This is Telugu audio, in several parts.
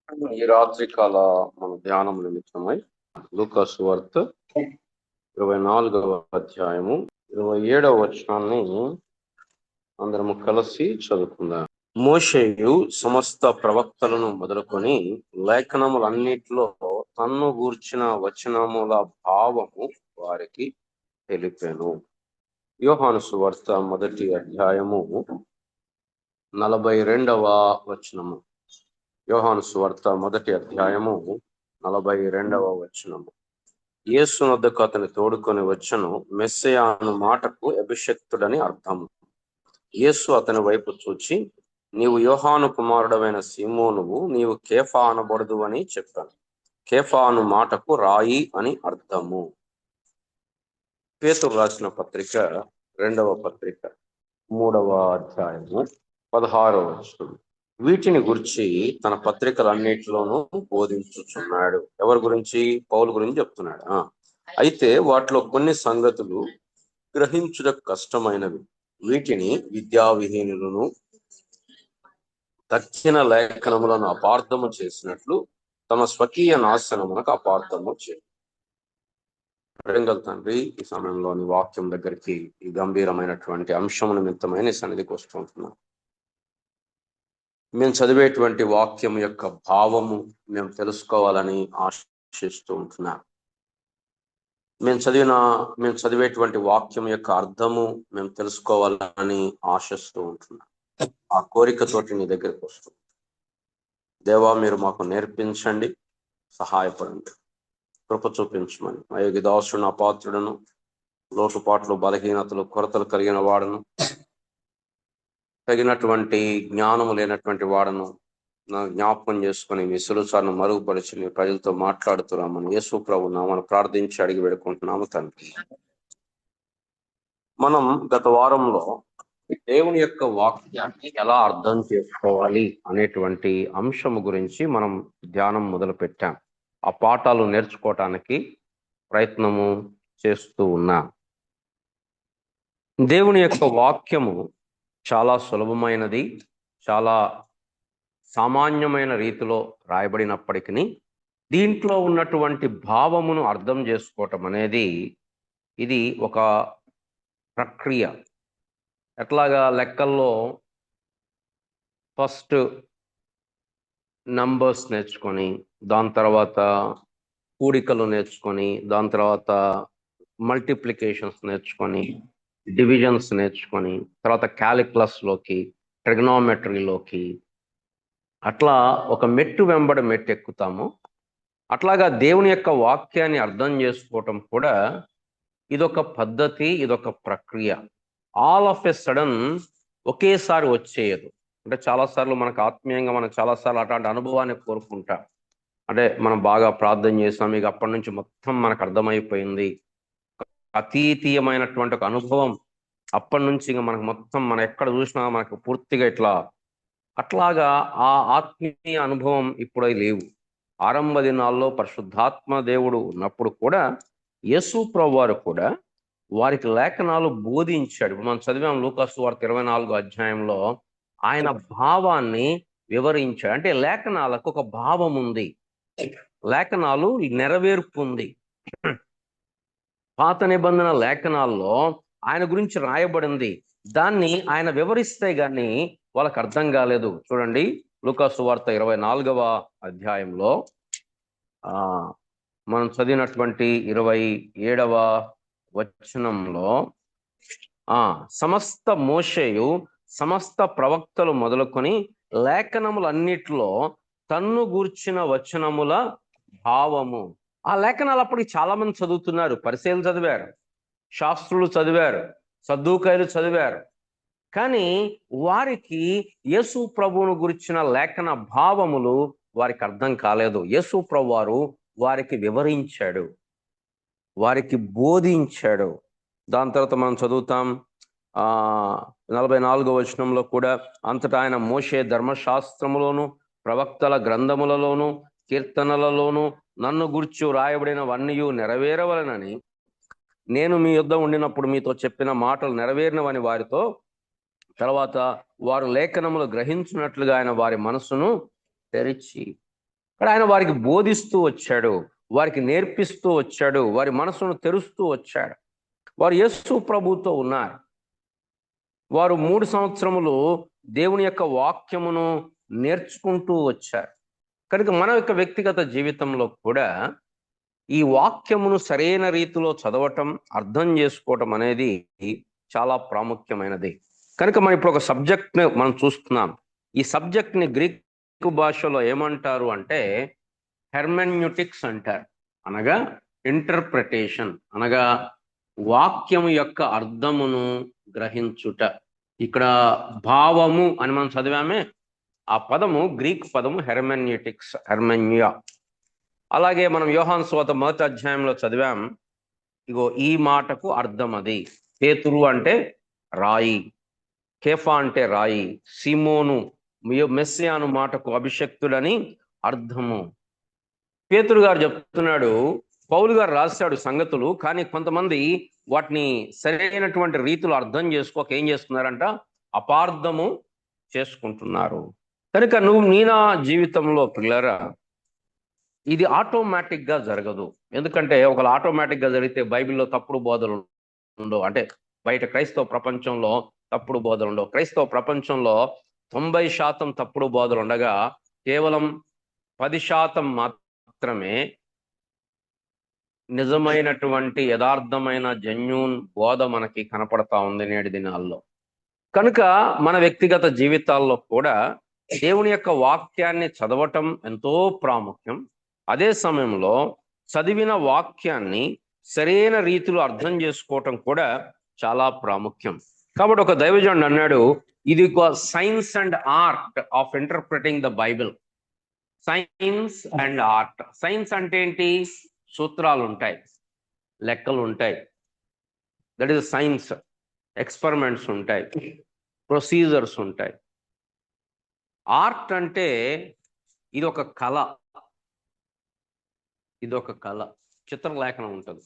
ఈ రాత్రి కాల మన ధ్యానం నిమిత్తమై లూకా సువార్త 24వ అధ్యాయము 27వ వచనాన్ని అందరము కలిసి చదువుకుందాం. మోషేయు సమస్త ప్రవక్తలను మొదలుకొని లేఖనములన్నిటిలో తన్ను గూర్చిన వచనముల భావము వారికి తెలిపెను. యోహాను సువార్త 1వ అధ్యాయము 42వ వచనము. యోహాను సువార్త 1వ అధ్యాయము 42వ వచనము. యేసు వద్దకు అతని తోడుకొని వచ్చెను. మెస్సయ అను మాటకు అభిషక్తుడని అర్థం. యేసు అతని వైపు చూచి, నీవు యోహాను కుమారుడవైన సీమోనువు, నీవు కేఫా అనబడదు అని చెప్పాను. కేఫా అను మాటకు రాయి అని అర్థము. పేతురు రాసిన పత్రిక 2వ పత్రిక 3వ అధ్యాయము 16వ వచనం. వీటిని గురించి తన పత్రికలన్నిటిలోనూ బోధించుచున్నాడు. ఎవరి గురించి? పౌలు గురించి చెప్తున్నాడు. అయితే వాటిలో కొన్ని సంగతులు గ్రహించుట కష్టమైనవి. వీటిని విద్యావిహీనులను తక్కిన లేఖనములను అపార్థము చేసినట్లు తమ స్వకీయ నాశనమునకు అపార్థము చేయ. తండ్రి, ఈ సమయంలోని వాక్యం దగ్గరికి ఈ గంభీరమైనటువంటి అంశము నిమిత్తమైన సన్నిధికి వస్తుంటున్నాం. మేము చదివేటువంటి వాక్యం యొక్క భావము మేము తెలుసుకోవాలని ఆశిస్తూ ఉంటున్నాం. మేము చదివేటువంటి వాక్యం యొక్క అర్థము మేము తెలుసుకోవాలని ఆశిస్తూ ఉంటున్నాం. ఆ కోరికతోటి నీ దగ్గరికి వస్తుంది. దేవా, మీరు మాకు నేర్పించండి, సహాయపడండి, కృప చూపించమని. అయోగ్య దాసుడు, అపాత్రుడను, లోటుపాట్లు, బలహీనతలు, కొరతలు కలిగిన వాడను, తగినటువంటి జ్ఞానము లేనటువంటి వాడను నా జ్ఞాపకం చేసుకుని మీ సులుసాలను మరుగుపరిచి మీ ప్రజలతో మాట్లాడుతున్నామని యేసు ప్రభు నామను ప్రార్థించి అడిగి వేడుకుంటున్నాము తండ్రి. మనం గత వారంలో దేవుని యొక్క వాక్యాన్ని ఎలా అర్థం చేసుకోవాలి అనేటువంటి అంశము గురించి మనం ధ్యానం మొదలు పెట్టాం. ఆ పాఠాలు నేర్చుకోవటానికి ప్రయత్నము చేస్తూ ఉన్నాం. దేవుని యొక్క వాక్యము చాలా సులభమైనది, చాలా సామాన్యమైన రీతిలో రాయబడినప్పటికీ దీంట్లో ఉన్నటువంటి భావమును అర్థం చేసుకోవటం అనేది ఇది ఒక ప్రక్రియ. ఎట్లాగా లెక్కల్లో ఫస్ట్ నంబర్స్ నేర్చుకొని, దాని తర్వాత కూడికలు నేర్చుకొని, దాని తర్వాత మల్టిప్లికేషన్స్ నేర్చుకొని, డివిజన్స్ నేర్చుకొని, తర్వాత క్యాలిక్యులస్లోకి, ట్రిగ్నోమెట్రీలోకి, అట్లా ఒక మెట్టు వెంబడి మెట్టు ఎక్కుతాము. అట్లాగా దేవుని యొక్క వాక్యాన్ని అర్థం చేసుకోవటం కూడా ఇదొక పద్ధతి, ఇదొక ప్రక్రియ. ఆల్ ఆఫ్ ఎ సడన్ ఒకేసారి వచ్చేయదు. అంటే చాలాసార్లు మనకు ఆత్మీయంగా మనం చాలాసార్లు అట్లాంటి అనుభవాన్ని కోరుకుంటాం. అంటే మనం బాగా ప్రార్థన చేసాం, ఇక అప్పటి నుంచి మొత్తం మనకు అర్థమైపోయింది, అతీతీయమైనటువంటి ఒక అనుభవం అప్పటి నుంచి ఇక మనకు మొత్తం మనం ఎక్కడ చూసినా మనకు పూర్తిగా ఇట్లా అట్లాగా ఆ ఆత్మీయ అనుభవం ఇప్పుడు లేవు. ఆరంభ దినాల్లో పరిశుద్ధాత్మ దేవుడు ఉన్నప్పుడు కూడా యేసు ప్రభువారు కూడా వారికి లేఖనాలు బోధించాడు. మనం చదివాం లూకా సువార్త 24వ అధ్యాయంలో ఆయన భావాన్ని వివరించాడు. అంటే లేఖనాలకు ఒక భావం ఉంది, లేఖనాలు నెరవేర్పు ఉంది. పాత నిబంధన లేఖనాల్లో ఆయన గురించి రాయబడింది, దాన్ని ఆయన వివరిస్తే గాని వాళ్ళకి అర్థం కాలేదు. చూడండి, లూకా సువార్త 24వ అధ్యాయంలో మనం చదివినటువంటి 27వ వచనంలో సమస్త మోషేయు సమస్త ప్రవక్తలు మొదలుకొని లేఖనములన్నిటిలో తన్ను గూర్చిన వచనముల భావము. ఆ లేఖనాలు అప్పటికి చాలా మంది చదువుతున్నారు. పరిసయ్యులు చదివారు, శాస్త్రులు చదివారు, సద్దూకయ్యులు చదివారు. కానీ వారికి యేసు ప్రభువును గురించిన లేఖన భావములు వారికి అర్థం కాలేదు. యేసు ప్రభు వారు వారికి వివరించాడు, వారికి బోధించాడు. దాని తర్వాత మనం చదువుతాం 44వ వచనంలో కూడా, అంతటా ఆయన మోషే ధర్మశాస్త్రములోను ప్రవక్తల గ్రంథములలోను కీర్తనలలోను నన్ను గుర్చి రాయబడినవన్నీ నెరవేరవలనని నేను మీ యొద్ద ఉండినప్పుడు మీతో చెప్పిన మాటలు నెరవేరినవని వారితో, తర్వాత వారు లేఖనములు గ్రహించినట్లుగా ఆయన వారి మనసును తెరిచి. ఇక్కడ ఆయన వారికి బోధిస్తూ వచ్చాడు, వారికి నేర్పిస్తూ వచ్చాడు, వారి మనసును తెరుస్తూ వచ్చాడు. వారు యేసు ప్రభుతో ఉన్నారు. వారు 3 సంవత్సరములు దేవుని యొక్క వాక్యమును నేర్చుకుంటూ వచ్చారు. కనుక మన యొక్క వ్యక్తిగత జీవితంలో కూడా ఈ వాక్యమును సరైన రీతిలో చదవటం, అర్థం చేసుకోవటం అనేది చాలా ప్రాముఖ్యమైనది. కనుక మనం ఇప్పుడు ఒక సబ్జెక్ట్ని మనం చూస్తున్నాం. ఈ సబ్జెక్ట్ని గ్రీకు భాషలో ఏమంటారు అంటే హెర్మెన్యూటిక్స్ అంటారు. అనగా ఇంటర్ప్రిటేషన్, అనగా వాక్యము యొక్క అర్థమును గ్రహించుట. ఇక్కడ భావము అని మనం చదివామే, ఆ పదము గ్రీక్ పదము హెర్మెన్యూటిక్స్, హెర్మెన్యా. అలాగే మనం యోహాను సువార్త 1వ అధ్యాయంలో చదివాం, ఇగో ఈ మాటకు అర్థం అది. పేతురు అంటే రాయి, కేఫా అంటే రాయి, సిమోను మెస్సియాను మాటకు అభిషక్తుడని అర్థము. పేతురు గారు చెప్తున్నాడు, పౌలు గారు రాశాడు సంగతులు, కానీ కొంతమంది వాటిని సరైనటువంటి రీతిలో అర్థం చేసుకోక ఏం చేస్తున్నారంట, అపార్థము చేసుకుంటున్నారు. కనుక నీ నా జీవితంలో పిల్లరా ఇది ఆటోమేటిక్ గా జరగదు. ఎందుకంటే ఒకవేళ ఆటోమేటిక్ గా జరిగితే బైబిల్లో తప్పుడు బోధలు ఉండవు. అంటే బయట క్రైస్తవ ప్రపంచంలో తప్పుడు బోధలు ఉండవు. క్రైస్తవ ప్రపంచంలో 90% తప్పుడు బోధలు ఉండగా కేవలం 10% మాత్రమే నిజమైనటువంటి యథార్థమైన జెన్యూన్ బోధ మనకి కనపడతా ఉంది నేటి దినాల్లో. కనుక మన వ్యక్తిగత జీవితాల్లో కూడా దేవుని యొక్క వాక్యాన్ని చదవటం ఎంతో ప్రాముఖ్యం. అదే సమయంలో చదివిన వాక్యాన్ని సరైన రీతిలో అర్థం చేసుకోవటం కూడా చాలా ప్రాముఖ్యం. కాబట్టి ఒక దైవజనుడు అన్నాడు, ఇది ఒక science and art of interpreting the Bible. Science and art. Science అంటే ఏంటి? సూత్రాలు ఉంటాయి, లెక్కలు ఉంటాయి, దట్ ఈస్ సైన్స్. ఎక్స్పెరిమెంట్స్ ఉంటాయి, ప్రొసీజర్స్ ఉంటాయి. ఆర్ట్ అంటే ఇది ఒక కళ, ఇది ఒక కళ. చిత్రలేఖనం ఉంటుంది.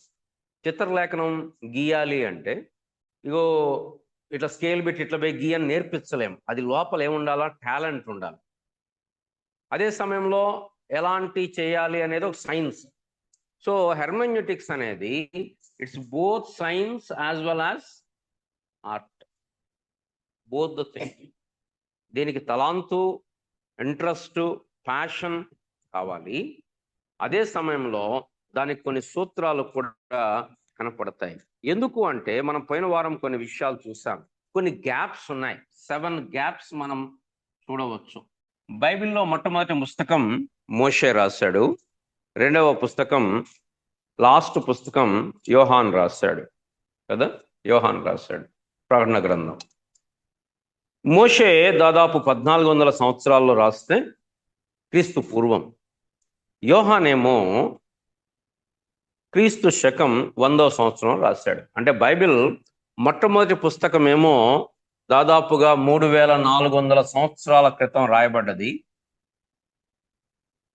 చిత్రలేఖనం గీయాలి అంటే ఇగో ఇట్లా స్కేల్ పెట్టి ఇట్లా పోయి గీయని నేర్పించలేం. అది లోపల ఏముండాలా? టాలెంట్ ఉండాలి. అదే సమయంలో ఎలాంటి చేయాలి అనేది ఒక సైన్స్. సో హెర్మెన్యూటిక్స్ అనేది it's both science as well as art, both the thing. దీనికి తలాంతు, ఇంట్రెస్ట్, ప్యాషన్ కావాలి. అదే సమయంలో దానికి కొన్ని సూత్రాలు కూడా కనపడతాయి. ఎందుకు అంటే మనం పోయిన వారం కొన్ని విషయాలు చూసాం. కొన్ని గ్యాప్స్ ఉన్నాయి, 7 గ్యాప్స్ మనం చూడవచ్చు. బైబిల్లో మొట్టమొదటి పుస్తకం మోషే రాశాడు. రెండవ పుస్తకం, లాస్ట్ పుస్తకం యోహాన్ రాశాడు కదా. యోహాన్ రాశాడు ప్రకటన గ్రంథం. మోషే దాదాపు 1400 సంవత్సరాల్లో రాస్తే క్రీస్తు పూర్వం. యోహానేమో క్రీస్తు శకం 100వ సంవత్సరం రాశాడు. అంటే బైబిల్ మొట్టమొదటి పుస్తకం ఏమో దాదాపుగా 3400 సంవత్సరాల క్రితం రాయబడ్డది.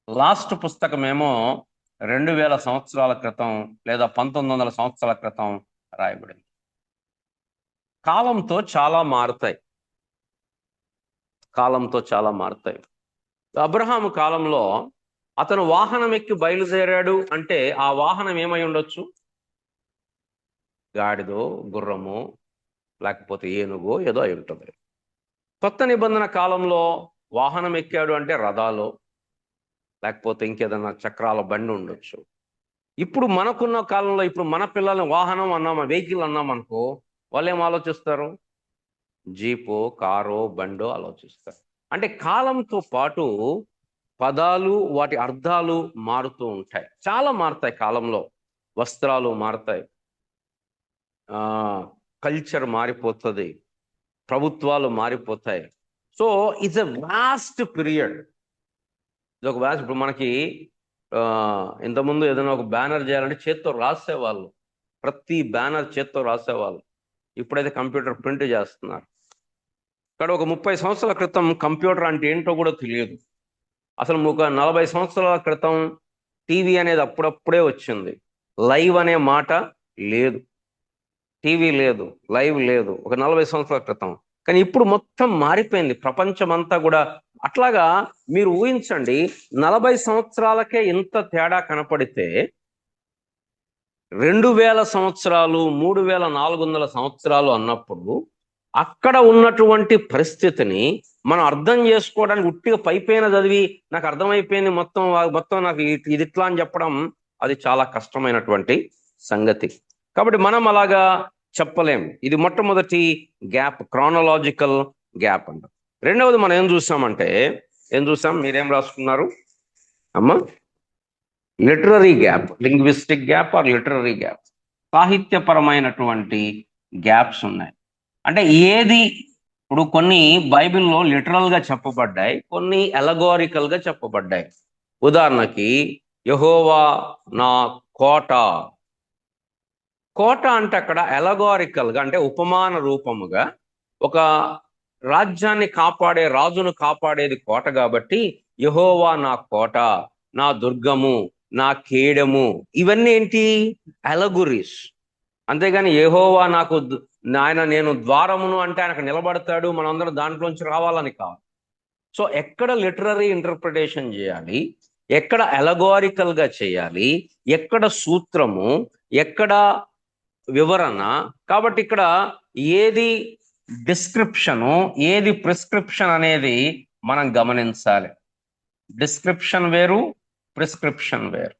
లాస్ట్ పుస్తకం ఏమో 2000 సంవత్సరాల క్రితం లేదా 1900 సంవత్సరాల క్రితం రాయబడింది. కాలంతో చాలా మారుతాయి, కాలంతో చాలా మారుతాయి. అబ్రహాము కాలంలో అతను వాహనం ఎక్కి బయలుదేరాడు అంటే ఆ వాహనం ఏమై ఉండొచ్చు? గాడిదో, గుర్రమో, లేకపోతే ఏనుగో ఏదో అయి ఉంటుంది. కొత్త నిబంధన కాలంలో వాహనం ఎక్కాడు అంటే రథాలు, లేకపోతే ఇంకేదన్నా చక్రాల బండి ఉండొచ్చు. ఇప్పుడు మనకున్న కాలంలో ఇప్పుడు మన పిల్లల్ని వాహనం అన్నామా, వెహికల్ అన్నాం అనుకో, వాళ్ళు ఏం ఆలోచిస్తారు? జీపో, కారో, బండో ఆలోచిస్తారు. అంటే కాలంతో పాటు పదాలు, వాటి అర్థాలు మారుతూ ఉంటాయి. చాలా మారుతాయి కాలంలో. వస్త్రాలు మారుతాయి, కల్చర్ మారిపోతుంది, ప్రభుత్వాలు మారిపోతాయి. So it's a vast period. ఇది ఒక వాస్ట్. ఇప్పుడు మనకి ఇంతకుముందు ఏదైనా ఒక బ్యానర్ చేయాలంటే చేత్తో రాసేవాళ్ళు, ప్రతి బ్యానర్ చేత్తో రాసేవాళ్ళు. ఇప్పుడైతే కంప్యూటర్ ప్రింట్ చేస్తున్నారు. ఇక్కడ ఒక 30 సంవత్సరాల క్రితం కంప్యూటర్ అంటే ఏంటో కూడా తెలియదు. అసలు ఒక 40 సంవత్సరాల క్రితం టీవీ అనేది అప్పుడప్పుడే వచ్చింది. లైవ్ అనే మాట లేదు, టీవీ లేదు, లైవ్ లేదు, ఒక 40 సంవత్సరాల క్రితం. కానీ ఇప్పుడు మొత్తం మారిపోయింది ప్రపంచం అంతా కూడా. అట్లాగా మీరు ఊహించండి, 40 సంవత్సరాలకే ఇంత తేడా కనపడితే 2000 సంవత్సరాలు 3400 సంవత్సరాలు అన్నప్పుడు అక్కడ ఉన్నటువంటి పరిస్థితిని మనం అర్థం చేసుకోవడానికి ఉట్టిగా పైపైన చదివి నాకు అర్థమైపోయింది మొత్తం నాకు ఇది ఇట్లా అని చెప్పడం అది చాలా కష్టమైనటువంటి సంగతి. కాబట్టి మనం అలాగా చెప్పలేం. ఇది మొట్టమొదటి గ్యాప్, క్రానలాజికల్ గ్యాప్ అంట. రెండవది మనం ఏం చూసాం, మీరేం రాసుకున్నారు అమ్మా? Literary gap, linguistic gap or literary gap. సాహిత్యపరమైనటువంటి గ్యాప్స్ ఉన్నాయి. అంటే ఏది ఇప్పుడు కొన్ని బైబిల్లో లిటరల్ గా చెప్పబడ్డాయి, కొన్ని అలగోరికల్ గా చెప్పబడ్డాయి. ఉదాహరణకి యెహోవా నా కోట. కోట అంటే అక్కడ అలగోరికల్ గా, అంటే ఉపమాన రూపముగా ఒక రాజ్యాన్ని కాపాడే, రాజును కాపాడేది కోట కాబట్టి యెహోవా నా కోట, నా దుర్గము, నా కేడము, ఇవన్నీ ఏంటి? అలగురీస్. అంతేగాని యెహోవా నాకు నేను ద్వారమును అంటే ఆయనకు నిలబడతాడు, మనందరం దాంట్లోంచి రావాలని కాదు. సో ఎక్కడ లిటరరీ ఇంటర్ప్రిటేషన్ చేయాలి, ఎక్కడ అలగోరికల్ గా చేయాలి, ఎక్కడ సూత్రము, ఎక్కడ వివరణ. కాబట్టి ఇక్కడ ఏది డిస్క్రిప్షను, ఏది ప్రిస్క్రిప్షన్ అనేది మనం గమనించాలి. డిస్క్రిప్షన్ వేరు, ప్రిస్క్రిప్షన్ వేరు.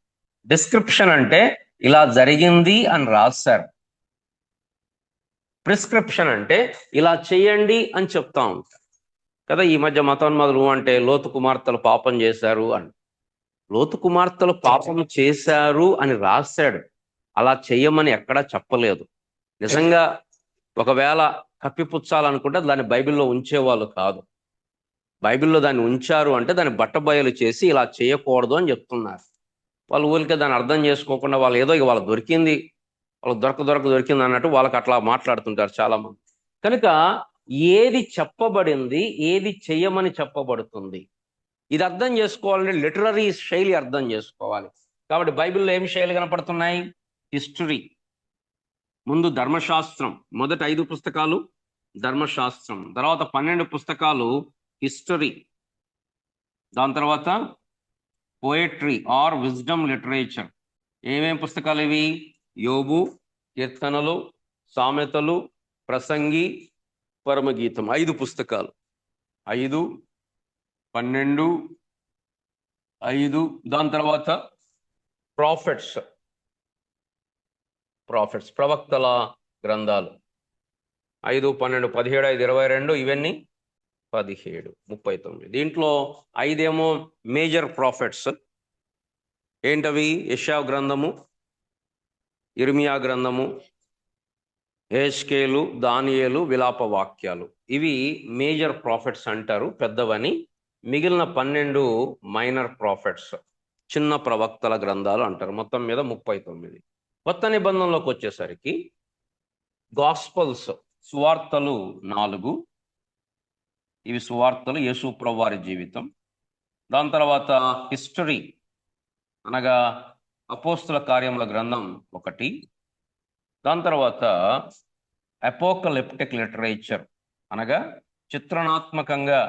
డిస్క్రిప్షన్ అంటే ఇలా జరిగింది అని రాశారు. ప్రిస్క్రిప్షన్ అంటే ఇలా చేయండి అని చెప్తా ఉంటారు కదా. ఈ మధ్య మతోన్మాదులు అంటే లోతు కుమార్తెలు పాపం చేశారు అని. లోతు కుమార్తెలు పాపం చేశారు అని రాశాడు, అలా చెయ్యమని ఎక్కడా చెప్పలేదు. నిజంగా ఒకవేళ కప్పిపుచ్చాలనుకుంటే దాన్ని బైబిల్లో ఉంచేవాళ్ళు కాదు. బైబిల్లో దాన్ని ఉంచారు అంటే దాన్ని బట్టబయలు చేసి ఇలా చేయకూడదు అని చెప్తున్నారు. వాళ్ళు ఊరికే దాన్ని అర్థం చేసుకోకుండా వాళ్ళు ఏదో వాళ్ళకి దొరికింది, వాళ్ళకి దొరికింది అన్నట్టు వాళ్ళకి అట్లా మాట్లాడుతుంటారు చాలా మంది. కనుక ఏది చెప్పబడింది, ఏది చెయ్యమని చెప్పబడుతుంది, ఇది అర్థం చేసుకోవాలంటే లిటరరీ శైలి అర్థం చేసుకోవాలి. కాబట్టి బైబిల్లో ఏం శైలి కనపడుతున్నాయి? హిస్టరీ, ముందు ధర్మశాస్త్రం, మొదటి 5 పుస్తకాలు ధర్మశాస్త్రం, తర్వాత 12 పుస్తకాలు హిస్టరీ, దాని తర్వాత పోయట్రీ ఆర్ విజ్డమ్ లిటరేచర్. ఏమేం పుస్తకాలు ఇవి? యోబు, కీర్తనలు, సామెతలు, ప్రసంగి, పరమగీతం. 5 పుస్తకాలు. 5, 12, 5. దాని తర్వాత ప్రాఫిట్స్, ప్రవక్తల గ్రంథాలు. 5, 12, 17, 5, 22, ఇవన్నీ 17, 39. దీంట్లో 5 ఏమో మేజర్ ప్రాఫిట్స్. ఏంటవి? యెషయా గ్రంథము, ఇర్మియా గ్రంథము, హెజ్కేలు, దానియేలు, విలాప వాక్యాలు. ఇవి మేజర్ ప్రాఫిట్స్ అంటారు, పెద్దవని. మిగిలిన 12 మైనర్ ప్రాఫిట్స్, చిన్న ప్రవక్తల గ్రంథాలు అంటారు. మొత్తం మీద 39. కొత్త నిబంధనలోకి వచ్చేసరికి గాస్పల్స్, సువార్తలు 4. ఇవి సువార్తలు, యేసు ప్రభువు వారి జీవితం. దాని తర్వాత హిస్టరీ అనగా అపోస్తుల కార్యముల గ్రంథం 1. దాని తర్వాత అపోకలిప్టిక్ లిటరేచర్ అనగా చిత్రణాత్మకంగా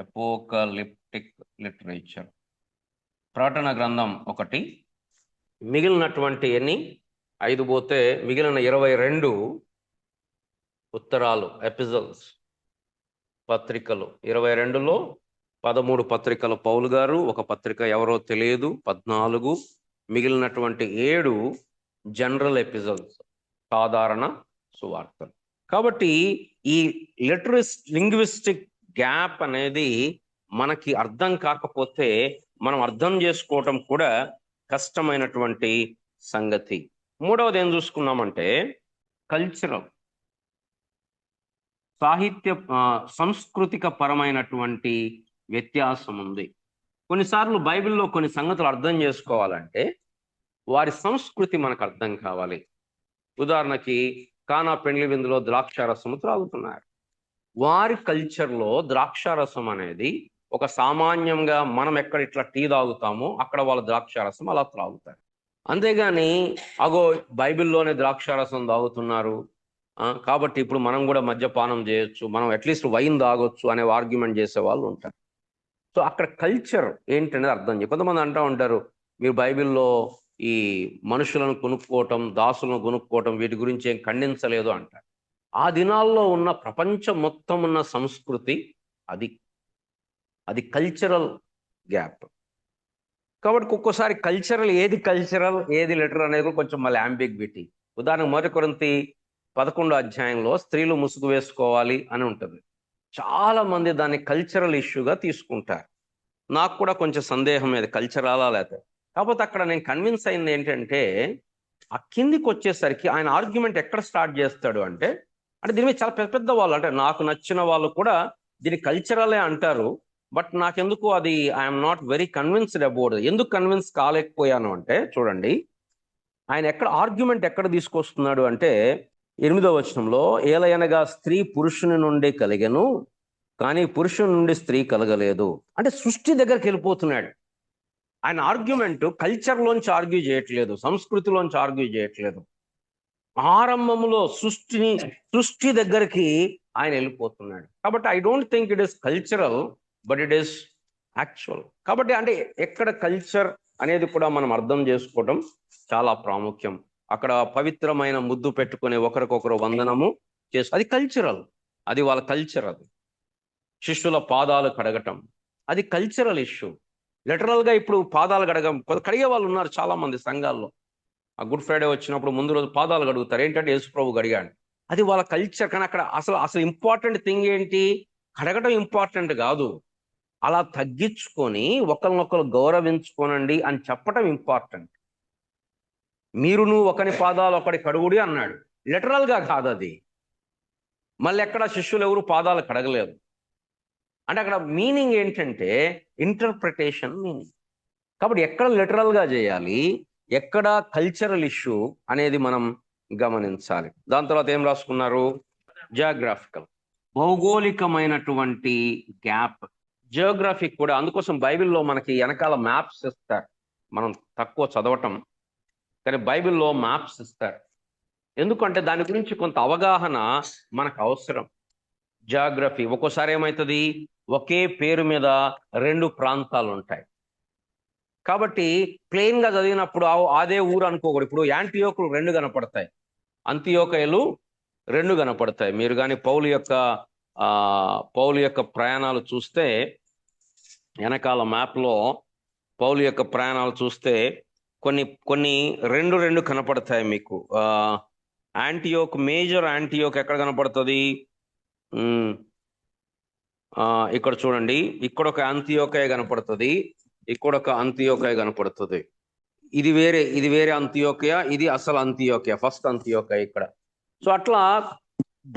అపోకలిప్టిక్ లిటరేచర్, ప్రకటన గ్రంథం 1. మిగిలినటువంటి ఎన్ని? 5 పోతే మిగిలిన 22 ఉత్తరాలు, ఎపిజల్స్, పత్రికలు. 22లో 13 పత్రికలు పౌలు గారు, ఒక పత్రిక ఎవరో తెలియదు 14. మిగిలినటువంటి 7 జనరల్ ఎపిజల్స్, సాధారణ సువార్తలు. కాబట్టి ఈ లింగ్విస్టిక్ గ్యాప్ అనేది మనకి అర్థం కాకపోతే మనం అర్థం చేసుకోవటం కూడా కష్టమైనటువంటి సంగతి. మూడవది ఏం చూసుకున్నామంటే కల్చరల్, సాంస్కృతిక పరమైనటువంటి వ్యత్యాసం ఉంది. కొన్నిసార్లు బైబిల్లో కొన్ని సంగతులు అర్థం చేసుకోవాలంటే వారి సంస్కృతి మనకు అర్థం కావాలి. ఉదాహరణకి కానా పెండ్లి విందులో ద్రాక్షారసము త్రాగుతున్నారు. వారి కల్చర్లో ద్రాక్షారసం అనేది ఒక సామాన్యంగా మనం ఎక్కడ ఇట్లా టీ తాగుతామో అక్కడ వాళ్ళ ద్రాక్షారసం అలా త్రాగుతారు. అంతేగాని అగో బైబిల్లోనే ద్రాక్షారసం తాగుతున్నారు, కాబట్టి ఇప్పుడు మనం కూడా మద్యపానం చేయొచ్చు, మనం అట్లీస్ట్ వైన్ తాగొచ్చు అనే ఆర్గ్యుమెంట్ చేసే వాళ్ళు ఉంటారు. సో అక్కడ కల్చర్ ఏంటనేది అర్థం చేయ. కొంతమంది అంటూ ఉంటారు, మీరు బైబిల్లో ఈ మనుషులను కొనుక్కోవటం, దాసులను కొనుక్కోవటం వీటి గురించి ఏం ఖండించలేదు అంటారు. ఆ దినాల్లో ఉన్న ప్రపంచం మొత్తం ఉన్న సంస్కృతి అది అది కల్చరల్ గ్యాప్. కాబట్టి ఒక్కోసారి ఏది కల్చరల్ ఏది లిటరల్ అనేది కొంచెం మళ్ళీ అంబిగ్విటీ. ఉదాహరణకు 1 కొరింథీ 11 అధ్యాయంలో స్త్రీలు ముసుగు వేసుకోవాలి అని ఉంటుంది. చాలా మంది దాన్ని కల్చరల్ ఇష్యూగా తీసుకుంటారు. నాకు కూడా కొంచెం సందేహం ఇది కల్చరలా లేకపోతే. కాకపోతే అక్కడ నేను కన్విన్స్ అయింది ఏంటంటే, ఆ కిందికి వచ్చేసరికి ఆయన ఆర్గ్యుమెంట్ ఎక్కడ స్టార్ట్ చేస్తాడు అంటే దీని మీద చాలా పెద్ద పెద్ద వాళ్ళు, అంటే నాకు నచ్చిన వాళ్ళు కూడా దీన్ని కల్చరలే అంటారు. బట్ నాకెందుకు అది I'm not very convinced about. ఎందుకు కన్విన్స్ కాలేకపోయాను అంటే, చూడండి ఆయన ఆర్గ్యుమెంట్ ఎక్కడ తీసుకొస్తున్నాడు అంటే 8వ వచనంలో, ఏలయనగా స్త్రీ పురుషుని నుండి కలిగెను, కానీ పురుషుని నుండి స్త్రీ కలగలేదు. అంటే సృష్టి దగ్గరికి వెళ్ళిపోతున్నాడు. ఆయన ఆర్గ్యుమెంట్ కల్చర్లోంచి ఆర్గ్యూ చేయట్లేదు, సంస్కృతిలోంచి ఆర్గ్యూ చేయట్లేదు. ఆరంభంలో సృష్టి దగ్గరికి ఆయన వెళ్ళిపోతున్నాడు. కాబట్టి I don't think it is cultural, but it is actual. కాబట్టి అంటే ఎక్కడ కల్చర్ అనేది కూడా మనం అర్థం చేసుకోవడం చాలా ప్రాముఖ్యం. అక్కడ పవిత్రమైన ముద్దు పెట్టుకునే ఒకరికొకరు వందనము అది కల్చరల్, అది వాళ్ళ కల్చర్. అది శిష్యుల పాదాలు కడగటం అది కల్చరల్ ఇష్యూ. లిటరల్ గా ఇప్పుడు పాదాలు కడిగే వాళ్ళు ఉన్నారు చాలా మంది సంఘాల్లో. ఆ గుడ్ ఫ్రైడే వచ్చినప్పుడు ముందు రోజు పాదాలు కడుగుతారు. ఏంటంటే యేసుప్రభు కడిగాడు, అది వాళ్ళ కల్చర్. కానీ అక్కడ అసలు ఇంపార్టెంట్ థింగ్ ఏంటి? కడగటం ఇంపార్టెంట్ కాదు, అలా తగ్గించుకొని ఒకరినొకరు గౌరవించుకోనండి అని చెప్పటం ఇంపార్టెంట్. మీరును ఒకని పాదాలు ఒకటి కడుగుడి అన్నాడు, లిటరల్ గా కాదు అది. మళ్ళీ ఎక్కడ శిష్యులు ఎవరు పాదాలు కడగలేదు. అంటే అక్కడ మీనింగ్ ఏంటంటే ఇంటర్ప్రిటేషన్ మీనింగ్. కాబట్టి ఎక్కడ లిటరల్ గా చేయాలి, ఎక్కడ కల్చరల్ ఇష్యూ అనేది మనం గమనించాలి. దాని తర్వాత ఏం రాసుకున్నారు? Geographical, భౌగోళికమైనటువంటి gap. జియోగ్రఫీ కూడా అందుకోసం బైబిల్లో మనకి వెనకాల మ్యాప్స్ ఇస్తారు. మనం తక్కువ చదవటం, కానీ బైబిల్లో మ్యాప్స్ ఇస్తారు. ఎందుకంటే దాని గురించి కొంత అవగాహన మనకు అవసరం. జియోగ్రఫీ ఒక్కోసారి ఏమవుతుంది, ఒకే పేరు మీద 2 ప్రాంతాలు ఉంటాయి. కాబట్టి ప్లెయిన్ గా చదివినప్పుడు అదే ఊరు అనుకోకూడదు. ఇప్పుడు యాంటియోకులు 2 కనపడతాయి, అంతియోకయలు 2 కనపడతాయి. మీరు కానీ పౌలు యొక్క ప్రయాణాలు చూస్తే, వెనకాల మ్యాప్లో పౌలు యొక్క ప్రయాణాలు చూస్తే కొన్ని 2 కనపడతాయి మీకు. యాంటియోక్, మేజర్ యాంటియోక్ ఎక్కడ కనపడుతుంది? ఇక్కడ చూడండి, ఇక్కడ ఒక అంతియోకయ కనపడుతుంది, ఇక్కడ ఒక అంతియోకయ కనపడుతుంది. ఇది వేరే అంతియోకయ, ఇది అసలు అంతియోకయ, ఫస్ట్ అంతియోకయ ఇక్కడ. సో అట్లా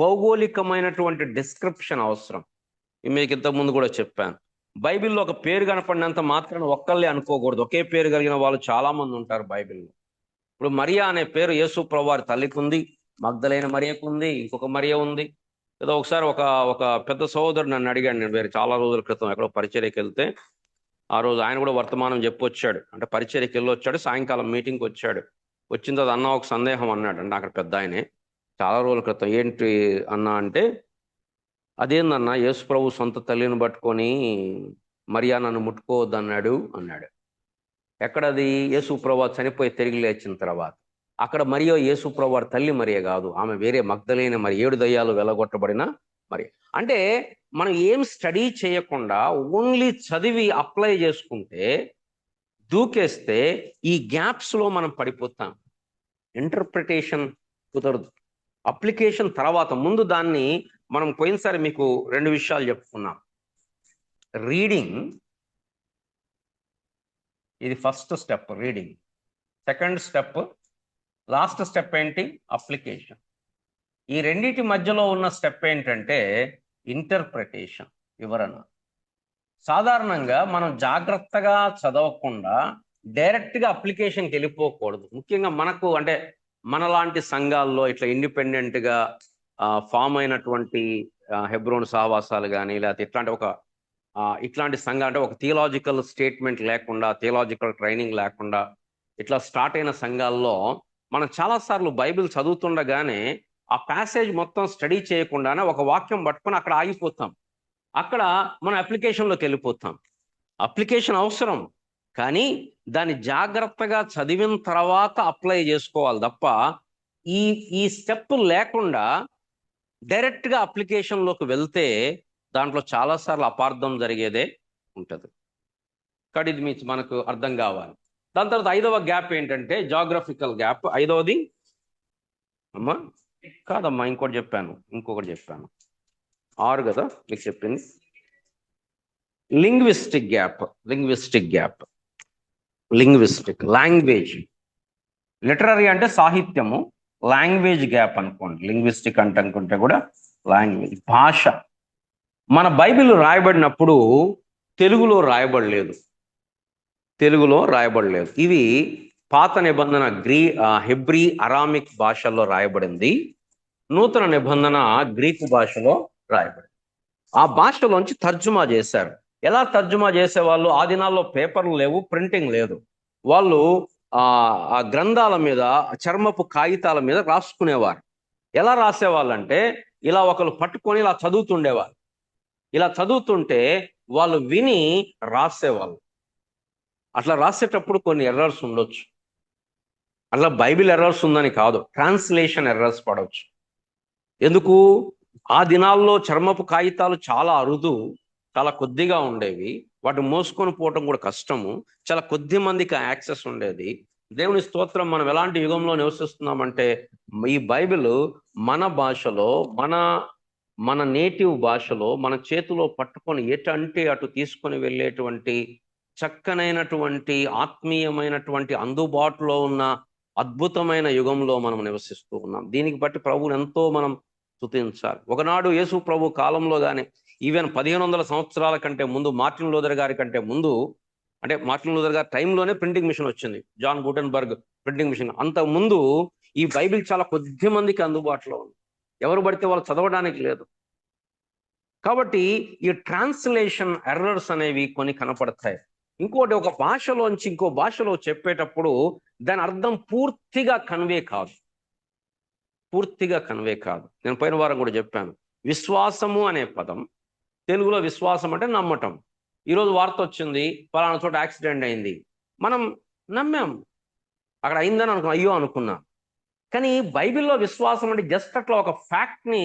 భౌగోళికమైనటువంటి డిస్క్రిప్షన్ అవసరం. మీకు ఇంతకుముందు కూడా చెప్పాను, బైబిల్లో ఒక పేరు కనపడినంత మాత్రాన ఒక్కళ్ళే అనుకోకూడదు. ఒకే పేరు కలిగిన వాళ్ళు చాలా మంది ఉంటారు బైబిల్లో. ఇప్పుడు మరియా అనే పేరు యేసు ప్రభువారి తల్లికి ఉంది, మగ్దలైన మరియకు ఉంది, ఇంకొక మరియ ఉంది. ఏదో ఒకసారి ఒక పెద్ద సహోదరుడు నన్ను అడిగాడు, నేను వేరే చాలా రోజుల క్రితం ఎక్కడో పరిచర్యకి వెళ్తే, ఆ రోజు ఆయన కూడా వర్తమానం చెప్పొచ్చాడు. అంటే పరిచర్యకి వెళ్ళి వచ్చాడు, సాయంకాలం మీటింగ్కి వచ్చాడు. వచ్చిన తర్వాత అన్న ఒక సందేహం అన్నాడు. అంటే అక్కడ పెద్ద ఆయనే, చాలా రోజుల క్రితం. ఏంటి అన్న అంటే, అదేందన్న యేసు ప్రభు సొంత తల్లిని పట్టుకొని మరియా నన్ను ముట్టుకోవద్దు అన్నాడు. ఎక్కడది? యేసు ప్రభు చనిపోయి తిరిగి లేచిన తర్వాత. అక్కడ మరియో యేసు ప్రభు తల్లి మరియ కాదు, ఆమె వేరే మగ్దలైన మరి 7 దయ్యాలు వెలగొట్టబడిన మరి. అంటే మనం ఏం స్టడీ చేయకుండా ఓన్లీ చదివి అప్లై చేసుకుంటే, దూకేస్తే ఈ గ్యాప్స్ లో మనం పడిపోతాం. ఇంటర్ప్రిటేషన్ కుదరదు, అప్లికేషన్ తర్వాత. ముందు దాన్ని మనం పోయినసారి మీకు 2 విషయాలు చెప్పుకున్నాం. రీడింగ్, ఇది first step reading. Second step, last step ఏంటి? అప్లికేషన్. ఈ రెండింటి మధ్యలో ఉన్న స్టెప్ ఏంటంటే ఇంటర్ప్రిటేషన్, వివరణ. సాధారణంగా మనం జాగ్రత్తగా చదవకుండా డైరెక్ట్గా అప్లికేషన్కి వెళ్ళిపోకూడదు. ముఖ్యంగా మనకు అంటే మనలాంటి సంఘాల్లో ఇట్లా ఇండిపెండెంట్గా ఫామ్ అయినటువంటి హెబ్రోన్ సహవాసాలు కానీ, లేకపోతే ఇట్లాంటి సంఘం అంటే ఒక థియలాజికల్ స్టేట్మెంట్ లేకుండా, థియలాజికల్ ట్రైనింగ్ లేకుండా ఇట్లా స్టార్ట్ అయిన సంఘాల్లో మనం చాలాసార్లు బైబిల్ చదువుతుండగానే ఆ ప్యాసేజ్ మొత్తం స్టడీ చేయకుండానే ఒక వాక్యం పట్టుకొని అక్కడ ఆగిపోతాం. అక్కడ మనం అప్లికేషన్లోకి వెళ్ళిపోతాం. అప్లికేషన్ అవసరం, కానీ దాన్ని జాగ్రత్తగా చదివిన తర్వాత అప్లై చేసుకోవాలి తప్ప ఈ ఈ స్టెప్ లేకుండా డైరెక్ట్గా అప్లికేషన్లోకి వెళ్తే దాంట్లో చాలాసార్లు అపార్థం జరిగేదే ఉంటుంది. కాబట్టి ఇది మనకు అర్థం కావాలి. దాని తర్వాత 5వ గ్యాప్ ఏంటంటే జాగ్రఫికల్ గ్యాప్. 5వది అమ్మా కాదమ్మా, ఇంకొకటి చెప్పాను. 6 కదా మీకు చెప్పింది. Linguistic gap. లాంగ్వేజ్. లిటరరీ అంటే సాహిత్యము, లాంగ్వేజ్ గ్యాప్ అనుకోండి. లింగ్విస్టిక్ అంటే అనుకుంటే కూడా లాంగ్వేజ్, భాష. మన బైబిల్ రాయబడినప్పుడు తెలుగులో రాయబడలేదు. ఇవి పాత నిబంధన హెబ్రీ, అరామిక్ భాషల్లో రాయబడింది. నూతన నిబంధన గ్రీకు భాషలో రాయబడింది. ఆ భాషలోంచి తర్జుమా చేశారు. ఎలా తర్జుమా చేసేవాళ్ళు? ఆ దినాల్లో పేపర్లు లేవు, ప్రింటింగ్ లేదు. వాళ్ళు ఆ గ్రంథాల మీద, చర్మపు కాగితాల మీద రాసుకునేవారు. ఎలా రాసేవాళ్ళంటే ఇలా ఒకరు పట్టుకొని ఇలా చదువుతుండేవారు. ఇలా చదువుతుంటే వాళ్ళు విని రాసేవాళ్ళు. అట్లా రాసేటప్పుడు కొన్ని ఎర్రర్స్ ఉండొచ్చు. అట్లా బైబిల్ ఎర్రర్స్ ఉందని కాదు, ట్రాన్స్లేషన్ ఎర్రర్స్ పడవచ్చు. ఎందుకు? ఆ దినాల్లో చర్మపు కాగితాలు చాలా అరుదు, చాలా కొద్దిగా ఉండేవి. వాటి మోసుకొని పోవటం కూడా కష్టము. చాలా కొద్ది మందికి యాక్సెస్ ఉండేది. దేవుని స్తోత్రం, మనం ఎలాంటి యుగంలో నివసిస్తున్నామంటే ఈ బైబిల్ మన భాషలో, మన నేటివ్ భాషలో మన చేతిలో పట్టుకొని ఎటంటే అటు తీసుకొని వెళ్ళేటువంటి చక్కనైనటువంటి ఆత్మీయమైనటువంటి అందుబాటులో ఉన్న అద్భుతమైన యుగంలో మనం నివసిస్తూ ఉన్నాం. దీనికి బట్టి ప్రభువుని ఎంతో మనం స్తుతించాలి. ఒకనాడు యేసు ప్రభు కాలంలో కానీ, ఈవెన్ 1500 సంవత్సరాల కంటే ముందు, మార్టిన్ లూథర్ గారి కంటే ముందు, అంటే మార్టిన్ లూథర్ గారి టైంలోనే ప్రింటింగ్ మిషన్ వచ్చింది, జాన్ గుటెన్బర్గ్ ప్రింటింగ్ మిషన్. అంతకు ముందు ఈ బైబిల్ చాలా కొద్ది మందికి అందుబాటులో ఉంది. ఎవరు పడితే వాళ్ళు చదవడానికి లేదు. కాబట్టి ఈ ట్రాన్స్లేషన్ ఎర్రర్స్ అనేవి కొన్ని కనపడతాయి. ఇంకోటి, ఒక భాషలోంచి ఇంకో భాషలో చెప్పేటప్పుడు దాని అర్థం పూర్తిగా కన్వే కాదు. నేను పోయిన వారం కూడా చెప్పాను. విశ్వాసము అనే పదం తెలుగులో విశ్వాసం అంటే నమ్మటం. ఈరోజు వార్త వచ్చింది, పలానా చోట యాక్సిడెంట్ అయింది, మనం నమ్మాం, అక్కడ అయిందని అయ్యో అనుకున్నాం. కానీ బైబిల్లో విశ్వాసం అంటే జస్ట్ అట్లా ఒక ఫ్యాక్ట్ని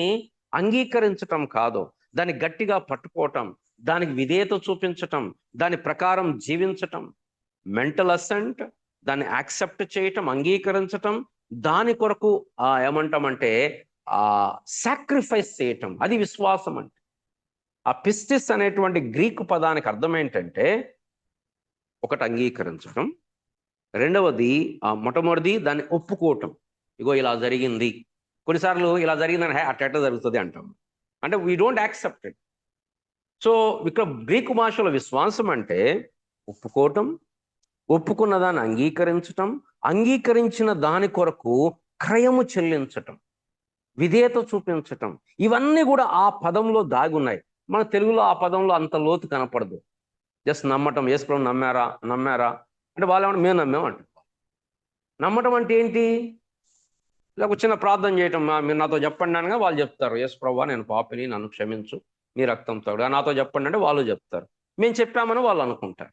అంగీకరించటం కాదు, దాన్ని గట్టిగా పట్టుకోవటం, దానికి విధేయత చూపించటం, దాని ప్రకారం జీవించటం, మెంటల్ అసెంట్, దాన్ని యాక్సెప్ట్ చేయటం, అంగీకరించటం, దాని కొరకు ఏమంటామంటే సాక్రిఫైస్ చేయటం, అది విశ్వాసం అంటే. ఆ పిస్టిస్ అనేటువంటి గ్రీకు పదానికి అర్థం ఏంటంటే, ఒకటి అంగీకరించటం, రెండవది మొట్టమొదటిది దాన్ని ఒప్పుకోవటం. ఇగో ఇలా జరిగింది. కొన్నిసార్లు ఇలా జరిగిందని అట్ట జరుగుతుంది అంటాం, అంటే we don't accept it. So ఇక్కడ గ్రీకు భాషలో విశ్వాసం అంటే ఒప్పుకోవటం, ఒప్పుకున్న దాన్ని అంగీకరించటం, అంగీకరించిన దాని కొరకు క్రయము చెల్లించటం, విధేయత చూపించటం, ఇవన్నీ కూడా ఆ పదంలో దాగున్నాయి. మన తెలుగులో ఆ పదంలో అంత లోతు కనపడదు. జస్ట్ నమ్మటం. యేసు ప్రభువు నమ్మారా అంటే వాళ్ళు ఏమంటే మేము నమ్మామంట. నమ్మటం అంటే ఏంటి? ఒక చిన్న ప్రార్థన చేయటం, మీరు నాతో చెప్పండి అనగా వాళ్ళు చెప్తారు, యేసు ప్రభువా నేను పాపిని, నన్ను క్షమించు, నీ రక్తంతో నాతో చెప్పండి అంటే వాళ్ళు చెప్తారు, మేము చెప్పామని వాళ్ళు అనుకుంటారు.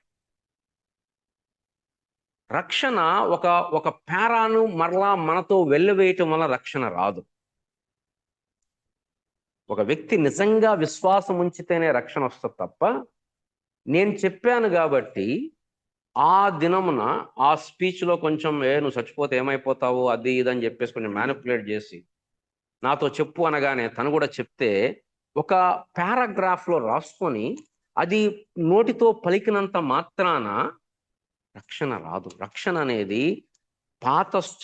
రక్షణ ఒక పేరాను మరలా మనతో వెళ్ళవేయటం వల్ల రక్షణ రాదు. ఒక వ్యక్తి నిజంగా విశ్వాసం ఉంచితేనే రక్షణ వస్తుంది తప్ప, నేను చెప్పాను కాబట్టి ఆ దినమున ఆ స్పీచ్లో కొంచెం నువ్వు చచ్చిపోతే ఏమైపోతావు అది ఇదని చెప్పేసి కొంచెం మ్యానిపులేట్ చేసి నాతో చెప్పు అనగానే తను కూడా చెప్తే ఒక పారాగ్రాఫ్లో రాసుకొని అది నోటితో పలికినంత మాత్రాన రక్షణ రాదు. రక్షణ అనేది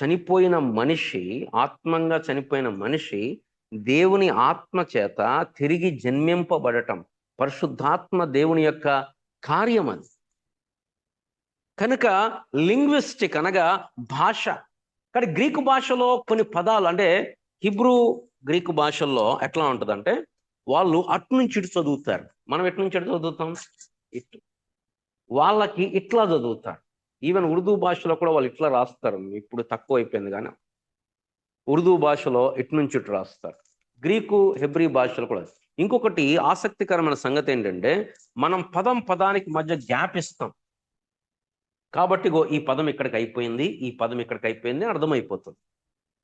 చనిపోయిన మనిషి, ఆత్మంగా చనిపోయిన మనిషి దేవుని ఆత్మ చేత తిరిగి జన్మింపబడటం, పరిశుద్ధాత్మ దేవుని యొక్క కార్యం అది. కనుక లింగ్విస్టిక్ అనగా భాష. కానీ గ్రీకు భాషలో కొన్ని పదాలు, అంటే హిబ్రూ గ్రీకు భాషల్లో ఎట్లా ఉంటుందంటే వాళ్ళు అటు నుంచి ఇటు చదువుతారు, మనం ఎటు నుంచి ఇటు చదువుతాం, ఇటు. వాళ్ళకి ఇట్లా చదువుతారు. ఈవెన్ ఉర్దూ భాషలో కూడా వాళ్ళు ఇట్లా రాస్తారు, ఇప్పుడు తక్కువ అయిపోయింది కానీ ఉర్దూ భాషలో ఇటు నుంచి ఇటు రాస్తారు. గ్రీకు హెబ్రీ భాషలో కూడా. ఇంకొకటి ఆసక్తికరమైన సంగతి ఏంటంటే మనం పదానికి మధ్య గ్యాప్ ఇస్తాం. కాబట్టి ఈ పదం ఇక్కడికి అయిపోయింది, ఈ పదం ఇక్కడికి అయిపోయింది అని అర్థమైపోతుంది.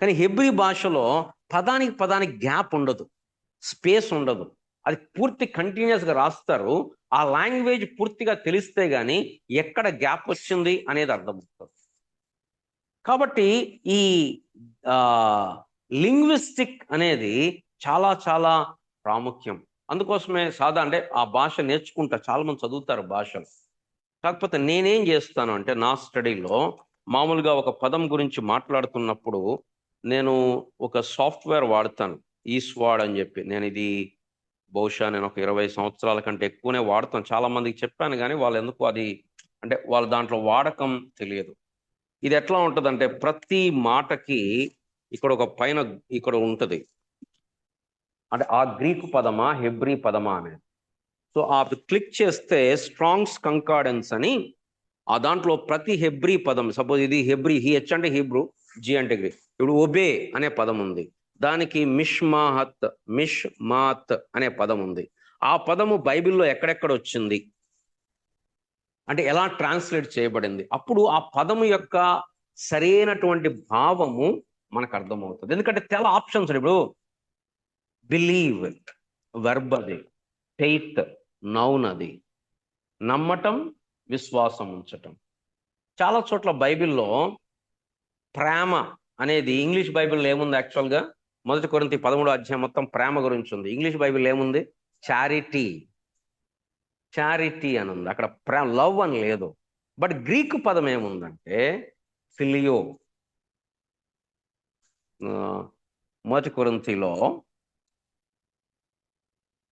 కానీ హెబ్రీ భాషలో పదానికి గ్యాప్ ఉండదు, స్పేస్ ఉండదు. అది పూర్తి కంటిన్యూస్గా రాస్తారు. ఆ లాంగ్వేజ్ పూర్తిగా తెలిస్తే గానీ ఎక్కడ గ్యాప్ వచ్చింది అనేది అర్థమవుతుంది. కాబట్టి ఈ లింగ్విస్టిక్ అనేది చాలా చాలా ప్రాముఖ్యం. అందుకోసమే అంటే ఆ భాష నేర్చుకుంటా, చాలా మంది చదువుతారు భాషలు. కాకపోతే నేనేం చేస్తాను అంటే నా స్టడీలో మామూలుగా ఒక పదం గురించి మాట్లాడుతున్నప్పుడు నేను ఒక సాఫ్ట్వేర్ వాడతాను, ఈస్వాడ్ అని చెప్పి. నేను బహుశా ఒక 20 సంవత్సరాల కంటే ఎక్కువనే వాడతాను. చాలా మందికి చెప్పాను కానీ వాళ్ళు ఎందుకు వాళ్ళ దాంట్లో వాడకం తెలియదు. ఇది ఎట్లా ఉంటుందంటే ప్రతి మాటకి ఇక్కడ ఒక పైన ఇక్కడ ఉంటుంది, అంటే ఆ గ్రీకు పదమా హెబ్రీ పదమా అనేది. సో క్లిక్ చేస్తే స్ట్రాంగ్స్ కంకార్డెన్స్ అని ఆ దాంట్లో ప్రతి హెబ్రీ పదం, సపోజ్ ఇది హెబ్రీ, హెచ్ అంటే హీబ్రూ, జి అంటే గ్రీక్. ఇప్పుడు ఒబే అనే పదం ఉంది, దానికి మిష్మాత్ అనే పదం ఉంది. ఆ పదము బైబిల్లో ఎక్కడెక్కడ వచ్చింది అంటే ఎలా ట్రాన్స్లేట్ చేయబడింది, అప్పుడు ఆ పదము యొక్క సరైనటువంటి భావము మనకు అర్థమవుతుంది. ఎందుకంటే చాలా ఆప్షన్స్. ఇప్పుడు బిలీవ్ వెర్బ్ అది, ఫెయిత్ నౌన్ అది, నమ్మటం విశ్వాసం ఉంచటం. చాలా చోట్ల బైబిల్లో ప్రేమ అనేది ఇంగ్లీష్ బైబిల్లో ఏముంది? యాక్చువల్గా 1 కొరింథీ 13వ అధ్యాయం మొత్తం ప్రేమ గురించి ఉంది. ఇంగ్లీష్ బైబిల్ ఏముంది? చారిటీ అని ఉంది. అక్కడ లవ్ అని లేదు. బట్ గ్రీకు పదం ఏముందంటే ఫిలియో. 1 కొరింథీలో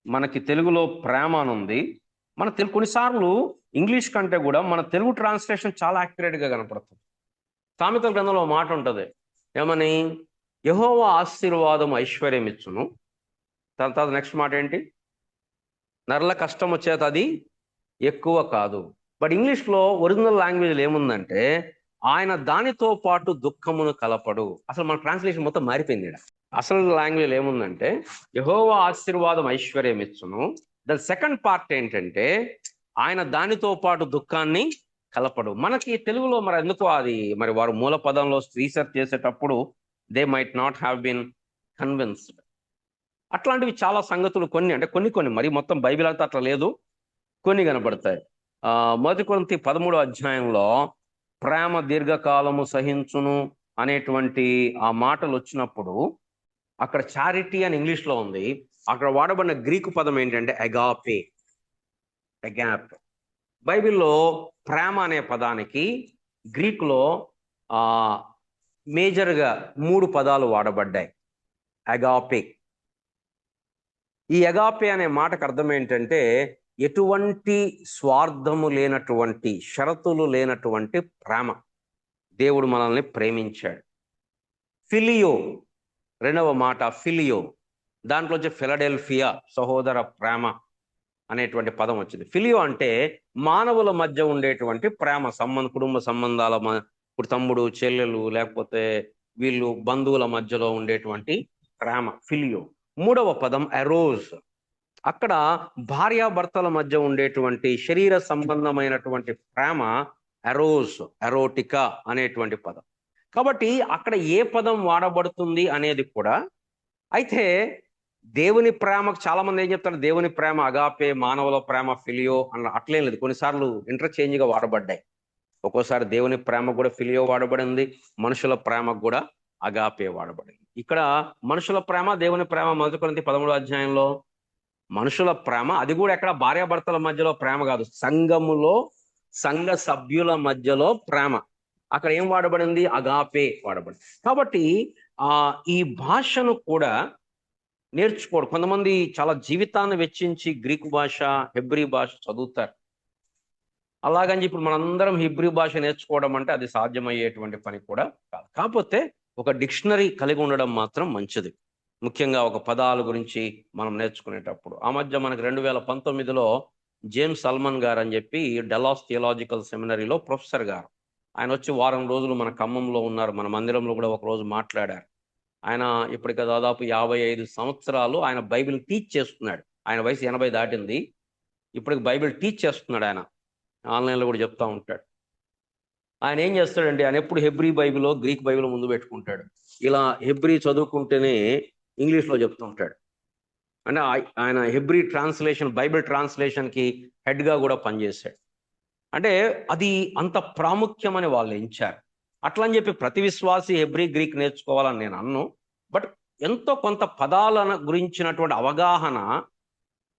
మనకి తెలుగులో ప్రేమ అని ఉంది. మన కొన్నిసార్లు ఇంగ్లీష్ కంటే కూడా మన తెలుగు ట్రాన్స్లేషన్ చాలా యాక్యురేట్గా కనపడుతుంది. సామెతల గ్రంథంలో మాట ఉంటుంది, ఏమని? యెహోవా ఆశీర్వాదం ఐశ్వర్యం ఇచ్చును. తర్వాత నెక్స్ట్ మాట ఏంటి? నరుల కష్టం వచ్చేది అది ఎక్కువ కాదు. బట్ ఇంగ్లీష్లో ఒరిజినల్ లాంగ్వేజ్లో ఏముందంటే ఆయన దానితో పాటు దుఃఖమును కలపడు. అసలు మన ట్రాన్స్లేషన్ మొత్తం మారిపోయింది. అసలు లాంగ్వేజ్ ఏముందంటే యెహోవా ఆశీర్వాదం ఐశ్వర్యం ఇచ్చును. దాని సెకండ్ పార్ట్ ఏంటంటే ఆయన దానితో పాటు దుఃఖాన్ని కలపడు. మనకి తెలుగులో మరి ఎందుకో మరి వారు మూల పదంలో రీసెర్చ్ చేసేటప్పుడు they might not have been convinced. అట్లాంటివి చాలా సంగతులు కొన్ని మరి మొత్తం బైబిల్ అంతా అట్లా లేదు, కొన్ని కనపడతాయి. 1 కొరింథీ 13వ అధ్యాయంలో ప్రేమ దీర్ఘకాలము సహించును అనేటువంటి ఆ మాటలు వచ్చినప్పుడు అక్కడ చారిటీ అని ఇంగ్లీష్లో ఉంది. అక్కడ వాడబడిన గ్రీకు పదం ఏంటంటే అగాపే. బైబిల్లో ప్రేమ అనే పదానికి గ్రీకులో మేజర్గా 3 పదాలు వాడబడ్డాయి. అగాపే. ఈ అగాపే అనే మాటకు అర్థం ఏంటంటే ఎటువంటి స్వార్థము లేనటువంటి, షరతులు లేనటువంటి ప్రేమ. దేవుడు మనల్ని ప్రేమించాడు. ఫిలియో, రెండవ మాట ఫిలియో. దాంట్లో వచ్చి ఫిలడెల్ఫియా, సహోదర ప్రేమ అనేటువంటి పదం వచ్చింది. ఫిలియో అంటే మానవుల మధ్య ఉండేటువంటి ప్రేమ, కుటుంబ సంబంధాల, ఇప్పుడు తమ్ముడు చెల్లెలు లేకపోతే వీళ్ళు బంధువుల మధ్యలో ఉండేటువంటి ప్రేమ ఫిలియో. మూడవ పదం ఎరోజ్. అక్కడ భార్యాభర్తల మధ్య ఉండేటువంటి శరీర సంబంధమైనటువంటి ప్రేమ ఎరోజ్, ఎరోటికా అనేటువంటి పదం. కాబట్టి అక్కడ ఏ పదం వాడబడుతుంది అనేది కూడా. అయితే దేవుని ప్రేమకు చాలా మంది ఏం చెప్తారు? దేవుని ప్రేమ అగాపే, మానవుల ప్రేమ ఫిలియో అన్న అట్లేం లేదు. కొన్నిసార్లు ఇంటర్చేంజ్గా వాడబడ్డాయి. ఒక్కోసారి దేవుని ప్రేమ కూడా ఫిలియో వాడబడింది, మనుషుల ప్రేమకు కూడా అగాపే వాడబడింది. ఇక్కడ మనుషుల ప్రేమ, దేవుని ప్రేమ 1 కొరింథీ 13వ అధ్యాయంలో మనుషుల ప్రేమ, అది కూడా ఎక్కడ భార్యాభర్తల మధ్యలో ప్రేమ కాదు, సంఘములో సంఘ సభ్యుల మధ్యలో ప్రేమ. అక్కడ ఏం వాడబడింది? అగాపే వాడబడింది. కాబట్టి ఈ భాషను కూడా నేర్చుకోవడం. కొంతమంది చాలా జీవితాన్ని వెచ్చించి గ్రీకు భాష, హెబ్రీ భాష చదువుతారు. అలాగని ఇప్పుడు మనందరం హెబ్రీ భాష నేర్చుకోవడం అంటే అది సాధ్యమయ్యేటువంటి పని కూడా కాదు. కాకపోతే ఒక డిక్షనరీ కలిగి ఉండడం మాత్రం మంచిది, ముఖ్యంగా ఒక పదాల గురించి మనం నేర్చుకునేటప్పుడు. ఆ మధ్య మనకి 2019లో జేమ్స్ సల్మన్ గారు అని చెప్పి డెలాస్ థియలాజికల్ సెమినరీలో ప్రొఫెసర్ గారు, ఆయన వచ్చి వారం రోజులు మన ఖమ్మంలో ఉన్నారు. మన మందిరంలో కూడా ఒక రోజు మాట్లాడారు. ఆయన ఇప్పటికి దాదాపు 55 సంవత్సరాలు ఆయన బైబిల్ టీచ్ చేస్తున్నాడు. ఆయన వయసు 80 దాటింది. ఇప్పటికి బైబిల్ టీచ్ చేస్తున్నాడు. ఆయన ఆన్లైన్లో కూడా చెప్తా ఉంటాడు. ఆయన ఏం చేస్తాడండి, ఆయన ఎప్పుడు హెబ్రీ బైబిల్, గ్రీక్ బైబిల్ ముందు పెట్టుకుంటాడు. ఇలా హెబ్రీ చదువుకుంటేనే ఇంగ్లీష్లో చెప్తూ ఉంటాడు. అంటే ఆయన హెబ్రీ ట్రాన్స్లేషన్, బైబిల్ ట్రాన్స్లేషన్కి హెడ్గా కూడా పనిచేశాడు. అంటే అది అంత ప్రాముఖ్యమని వాళ్ళు ఎంచారు. అట్లా అని చెప్పి ప్రతి విశ్వాసి హెబ్రీ, గ్రీక్ నేర్చుకోవాలని నేను అన్ను. బట్ ఎంతో కొంత పదాల గురించినటువంటి అవగాహన,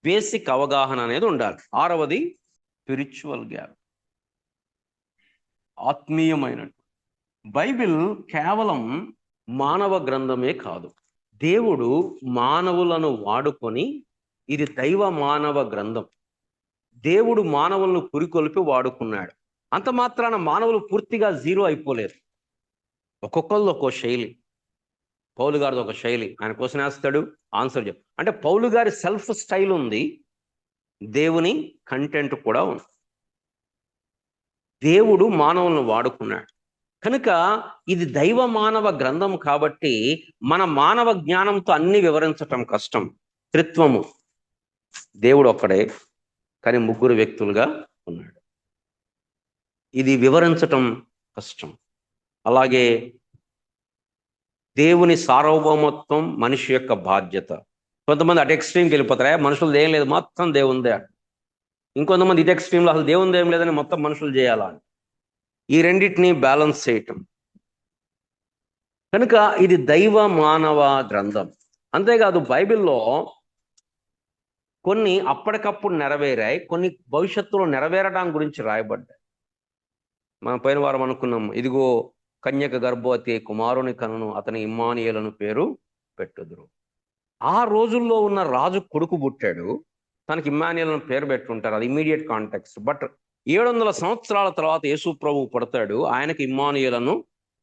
బేసిక్ అవగాహన అనేది ఉండాలి. 6వది స్పిరిచువల్ గ్యాప్, ఆత్మీయమైనటువంటి. బైబిల్ కేవలం మానవ గ్రంథమే కాదు. దేవుడు మానవులను వాడుకొని, ఇది దైవ మానవ గ్రంథం. దేవుడు మానవులను పురికొల్పి వాడుకున్నాడు. అంత మాత్రాన మానవులు పూర్తిగా జీరో అయిపోలేదు. ఒక్కొక్కళ్ళు ఒక్కో శైలి. పౌలు గారిది ఒక శైలి, ఆయన క్వశ్చన్ వేస్తాడు, ఆన్సర్ చెప్పు. అంటే పౌలు గారి సెల్ఫ్ స్టైల్ ఉంది, దేవుని కంటెంట్ కూడా ఉంది. దేవుడు మానవులను వాడుకున్నాడు కనుక ఇది దైవ మానవ గ్రంథం కాబట్టి మన మానవ జ్ఞానంతో అన్ని వివరించటం కష్టం. త్రిత్వము, దేవుడు ఒక్కడే కానీ ముగ్గురు వ్యక్తులుగా ఉన్నాడు, ఇది వివరించటం కష్టం. అలాగే దేవుని సార్వభౌమత్వం మనిషి యొక్క బాధ్యత. కొంతమంది అటు ఎక్స్ట్రీమ్కి వెళ్ళిపోతారా, మనుషులు ఏం లేదు మొత్తం దేవుందే. ఇంకొంతమంది ఇటు ఎక్స్ట్రీమ్లో అసలు దేవుంది ఏం లేదని మొత్తం మనుషులు చేయాలా. ఈ రెండింటిని బ్యాలెన్స్ చేయటం. కనుక ఇది దైవ మానవ గ్రంథం. అంతేకాదు బైబిల్లో కొన్ని అప్పటికప్పుడు నెరవేరాయి, కొన్ని భవిష్యత్తులో నెరవేరడం గురించి రాయబడ్డాయి. మనం పోయిన వారం అనుకున్నాం, ఇదిగో కన్యక గర్భవతి కుమారుని కనును, అతని ఇమ్మానుయేలను పేరు పెట్టుదురు. ఆ రోజుల్లో ఉన్న రాజు కొడుకు పుట్టాడు, తనకి ఇమ్మానుయేలను పేరు పెట్టుంటారు, అది ఇమీడియట్ కాంటెక్స్ట్. బట్ 700 సంవత్సరాల తర్వాత యేసు ప్రభువు పుడతాడు, ఆయనకి ఇమ్మానుయేలను.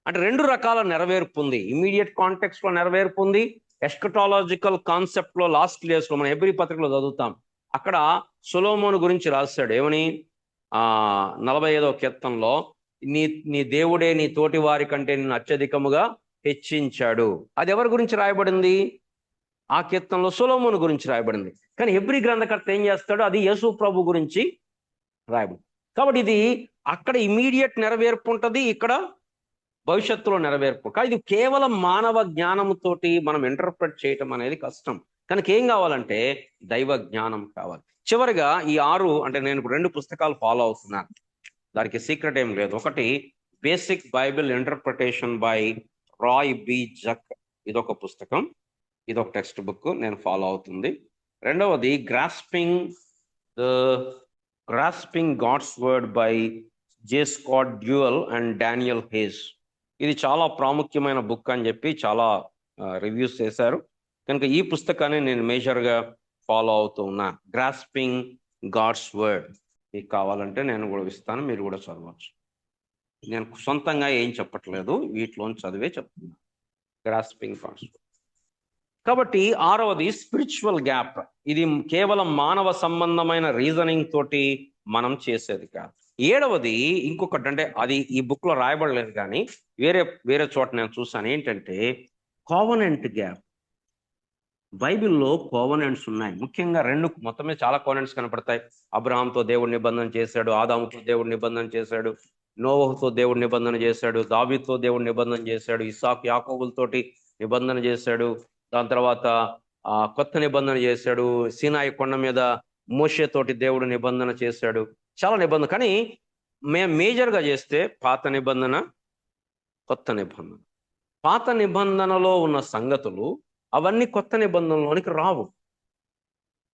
అంటే రెండు రకాల నెరవేర్పు ఉంది. ఇమీడియట్ కాంటెక్స్ట్ లో నెరవేర్పు ఉంది, ఎస్కటాలజికల్ కాన్సెప్ట్ లో లాస్ట్ క్లాస్ లో మనం హెబ్రీ పత్రికలో చదువుతాం. అక్కడ సొలొమోను గురించి రాస్తాడు, ఏమని 45వ కీర్తనలో, నీ దేవుడే నీ తోటి వారి కంటే నిన్ను అత్యధికముగా హెచ్చించాడు. అది ఎవరి గురించి రాయబడింది? ఆ కీర్తనలో సొలొమోను గురించి రాయబడింది. కానీ హెబ్రీ గ్రంథకర్త ఏం చేస్తాడు, అది యేసు ప్రభు గురించి రాయబడింది. కాబట్టి ఇది అక్కడ ఇమీడియట్ నెరవేర్పు ఉంటుంది, ఇక్కడ భవిష్యత్తులో నెరవేర్పు. కానీ ఇది కేవలం మానవ జ్ఞానంతోటి మనం ఇంటర్ప్రెట్ చేయటం అనేది కష్టం. కనుక ఏం కావాలంటే దైవ జ్ఞానం కావాలి. చివరిగా ఈ 6, అంటే నేను ఇప్పుడు 2 పుస్తకాలు ఫాలో అవుతున్నాను, దానికి సీక్రెట్ ఏం లేదు. ఒకటి basic Bible interpretation by Roy B Zuck, ఇదొక పుస్తకం, ఇదొక టెక్స్ట్ బుక్ నేను ఫాలో అవుతుంది. రెండవది grasping God's word by J Scott Duvall and Daniel Hays. ఇది చాలా ప్రాముఖ్యమైన బుక్ అని చెప్పి చాలా రివ్యూస్ చేశారు. కనుక ఈ పుస్తకాన్ని నేను మేజర్గా ఫాలో అవుతూ ఉన్నా. గ్రాస్పింగ్ గాడ్స్ వర్డ్ మీకు కావాలంటే నేను కూడా ఇస్తాను, మీరు కూడా చదవచ్చు. నేను సొంతంగా ఏం చెప్పట్లేదు, వీటిలోని చదివే చెప్తున్నాను. Grasping God's word. కాబట్టి 6వది స్పిరిచువల్ గ్యాప్. ఇది కేవలం మానవ సంబంధమైన రీజనింగ్ తోటి మనం చేసేది కాదు. 7వది ఇంకొకటి, అంటే అది ఈ బుక్ లో రాయబడలేదు కానీ వేరే చోట నేను చూసాను. ఏంటంటే కోవనెంట్ గ్యాప్. బైబిల్లో కోవనెంట్స్ ఉన్నాయి, ముఖ్యంగా 2, మొత్తమే చాలా కోవనెంట్స్ కనపడతాయి. అబ్రహాంతో దేవుడు నిబంధన చేశాడు, ఆదాముతో దేవుడు నిబంధన చేశాడు, నోవహుతో దేవుడు నిబంధన చేశాడు, దావీదుతో దేవుడు నిబంధన చేశాడు, ఇస్సాకు యాకోబులతోటి నిబంధన చేశాడు, దాని తర్వాత కొత్త నిబంధన చేశాడు, సీనాయి కొండ మీద మోషేతోటి దేవుడు నిబంధన చేశాడు, చాలా నిబంధన. కానీ మేము మేజర్గా చేస్తే పాత నిబంధన, కొత్త నిబంధన. పాత నిబంధనలో ఉన్న సంగతులు అవన్నీ కొత్త నిబంధనలోనికి రావు.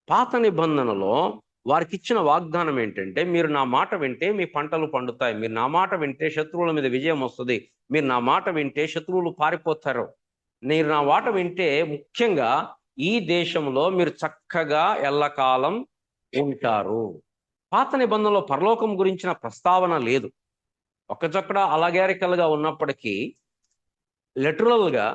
పాత నిబంధనలో వారికి ఇచ్చిన వాగ్దానం ఏంటంటే, మీరు నా మాట వింటే మీ పంటలు పండుతాయి, మీరు నా మాట వింటే శత్రువుల మీద విజయం వస్తుంది, మీరు నా మాట వింటే శత్రువులు పారిపోతారు, మీరు నా మాట వింటే ముఖ్యంగా ఈ దేశంలో మీరు చక్కగా ఎల్లకాలం ఉంటారు. పాత నిబంధనలో పరలోకం గురించిన ప్రస్తావన లేదు. ఒక్కచొక్కడ అలగారికల్గా ఉన్నప్పటికీ లిటరల్గా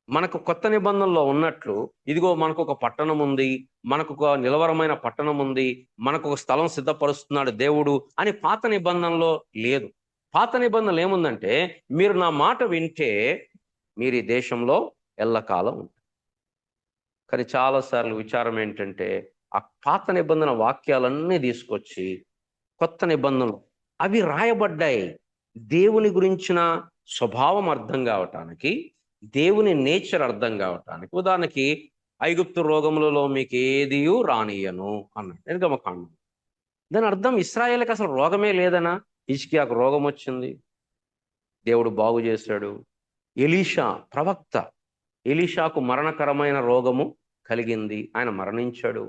మనకు కొత్త నిబంధనలో ఉన్నట్లు, ఇదిగో మనకు ఒక పట్టణం ఉంది, మనకు ఒక నిలవరమైన పట్టణం ఉంది, మనకు ఒక స్థలం సిద్ధపరుస్తున్నాడు దేవుడు అని పాత నిబంధనలో లేదు. పాత నిబంధనలు ఏముందంటే, మీరు నా మాట వింటే మీరు ఈ దేశంలో ఎల్లకాలం ఉంటారు. కానీ చాలాసార్లు విచారం ఏంటంటే ఆ పాత నిబంధన వాక్యాలన్నీ తీసుకొచ్చి కొత్త నిబంధనలు అవి రాయబడ్డాయి దేవుని గురించిన స్వభావం అర్థం కావటానికి, దేవుని నేచర్ అర్థం కావటానికి. ఉదాహరణకి ఐగుప్తు రోగములలో మీకు ఏదియూ రానియను అన్నాడు నిర్గమకాండం. దాని అర్థం ఇశ్రాయేలుకి అసలు రోగమే లేదనా? హిజ్కియాకు రోగం వచ్చింది, దేవుడు బాగు చేశాడు. ఎలీషా ప్రవక్త, ఎలీషాకు మరణకరమైన రోగము కలిగింది, ఆయన మరణించాడు.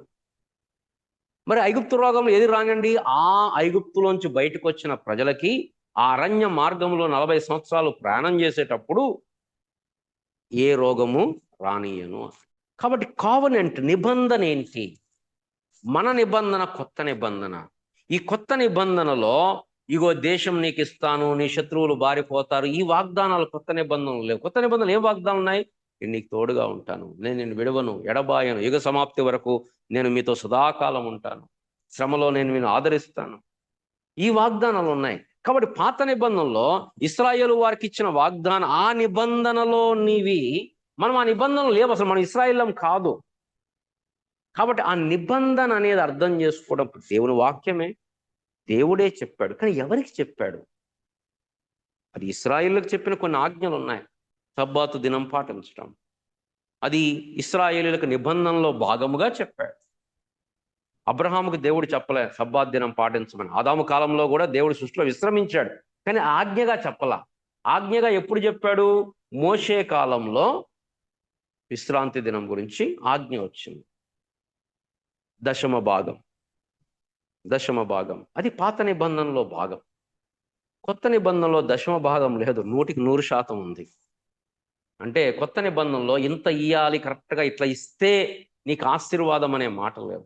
మరి ఐగుప్తు రోగంలో ఏది రానండి? ఆ ఐగుప్తులోంచి బయటకు వచ్చిన ప్రజలకి ఆ అరణ్య మార్గంలో 40 సంవత్సరాలు ప్రయాణం చేసేటప్పుడు ఏ రోగము రానియను. కాబట్టి కావనెంట్ నిబంధన ఏంటి? మన నిబంధన కొత్త నిబంధన. ఈ కొత్త నిబంధనలో ఇగో దేశం నీకు ఇస్తాను, నీ శత్రువులు బారిపోతారు, ఈ వాగ్దానాలు కొత్త నిబంధనలు లేవు. కొత్త నిబంధనలు ఏం వాగ్దానాలు ఉన్నాయి? నేను నీకు తోడుగా ఉంటాను, నేను నిన్ను విడవను, ఎడబాయను, యుగ సమాప్తి వరకు నేను మీతో సదాకాలం ఉంటాను, శ్రమలో నేను నిన్ను ఆదరిస్తాను. ఈ వాగ్దానాలు ఉన్నాయి. కాబట్టి పాత నిబంధనలో ఇశ్రాయేలు వారికి ఇచ్చిన వాగ్దానం, ఆ నిబంధనలో నీవి మనం ఆ నిబంధనలు లేవు, అసలు మనం ఇశ్రాయేలం కాదు. కాబట్టి ఆ నిబంధన అనేది అర్థం చేసుకోవడం దేవుని వాక్యమే, దేవుడే చెప్పాడు. కానీ ఎవరికి చెప్పాడు? అది ఇశ్రాయేలులకు చెప్పిన కొన్ని ఆజ్ఞలు ఉన్నాయి. సబ్బాతు దినం పాటించడం, అది ఇశ్రాయేలులకు నిబంధనలో భాగముగా చెప్పాడు. అబ్రహాముకు దేవుడు చెప్పలే సబ్బాత్ దినం పాటించమని. ఆదాము కాలంలో కూడా దేవుడు సృష్టిలో విశ్రమించాడు, కానీ ఆజ్ఞగా చెప్పలా. ఆజ్ఞగా ఎప్పుడు చెప్పాడు? మోషే కాలంలో విశ్రాంతి దినం గురించి ఆజ్ఞ వచ్చింది. దశమ భాగం అది పాత నిబంధనలో భాగం. కొత్త నిబంధనలో దశమ భాగం లేదు, 100% ఉంది. అంటే కొత్త నిబంధనలో ఇంత ఇయ్యాలి, కరెక్ట్గా ఇట్లా ఇస్తే నీకు ఆశీర్వాదం అనే మాట లేదు.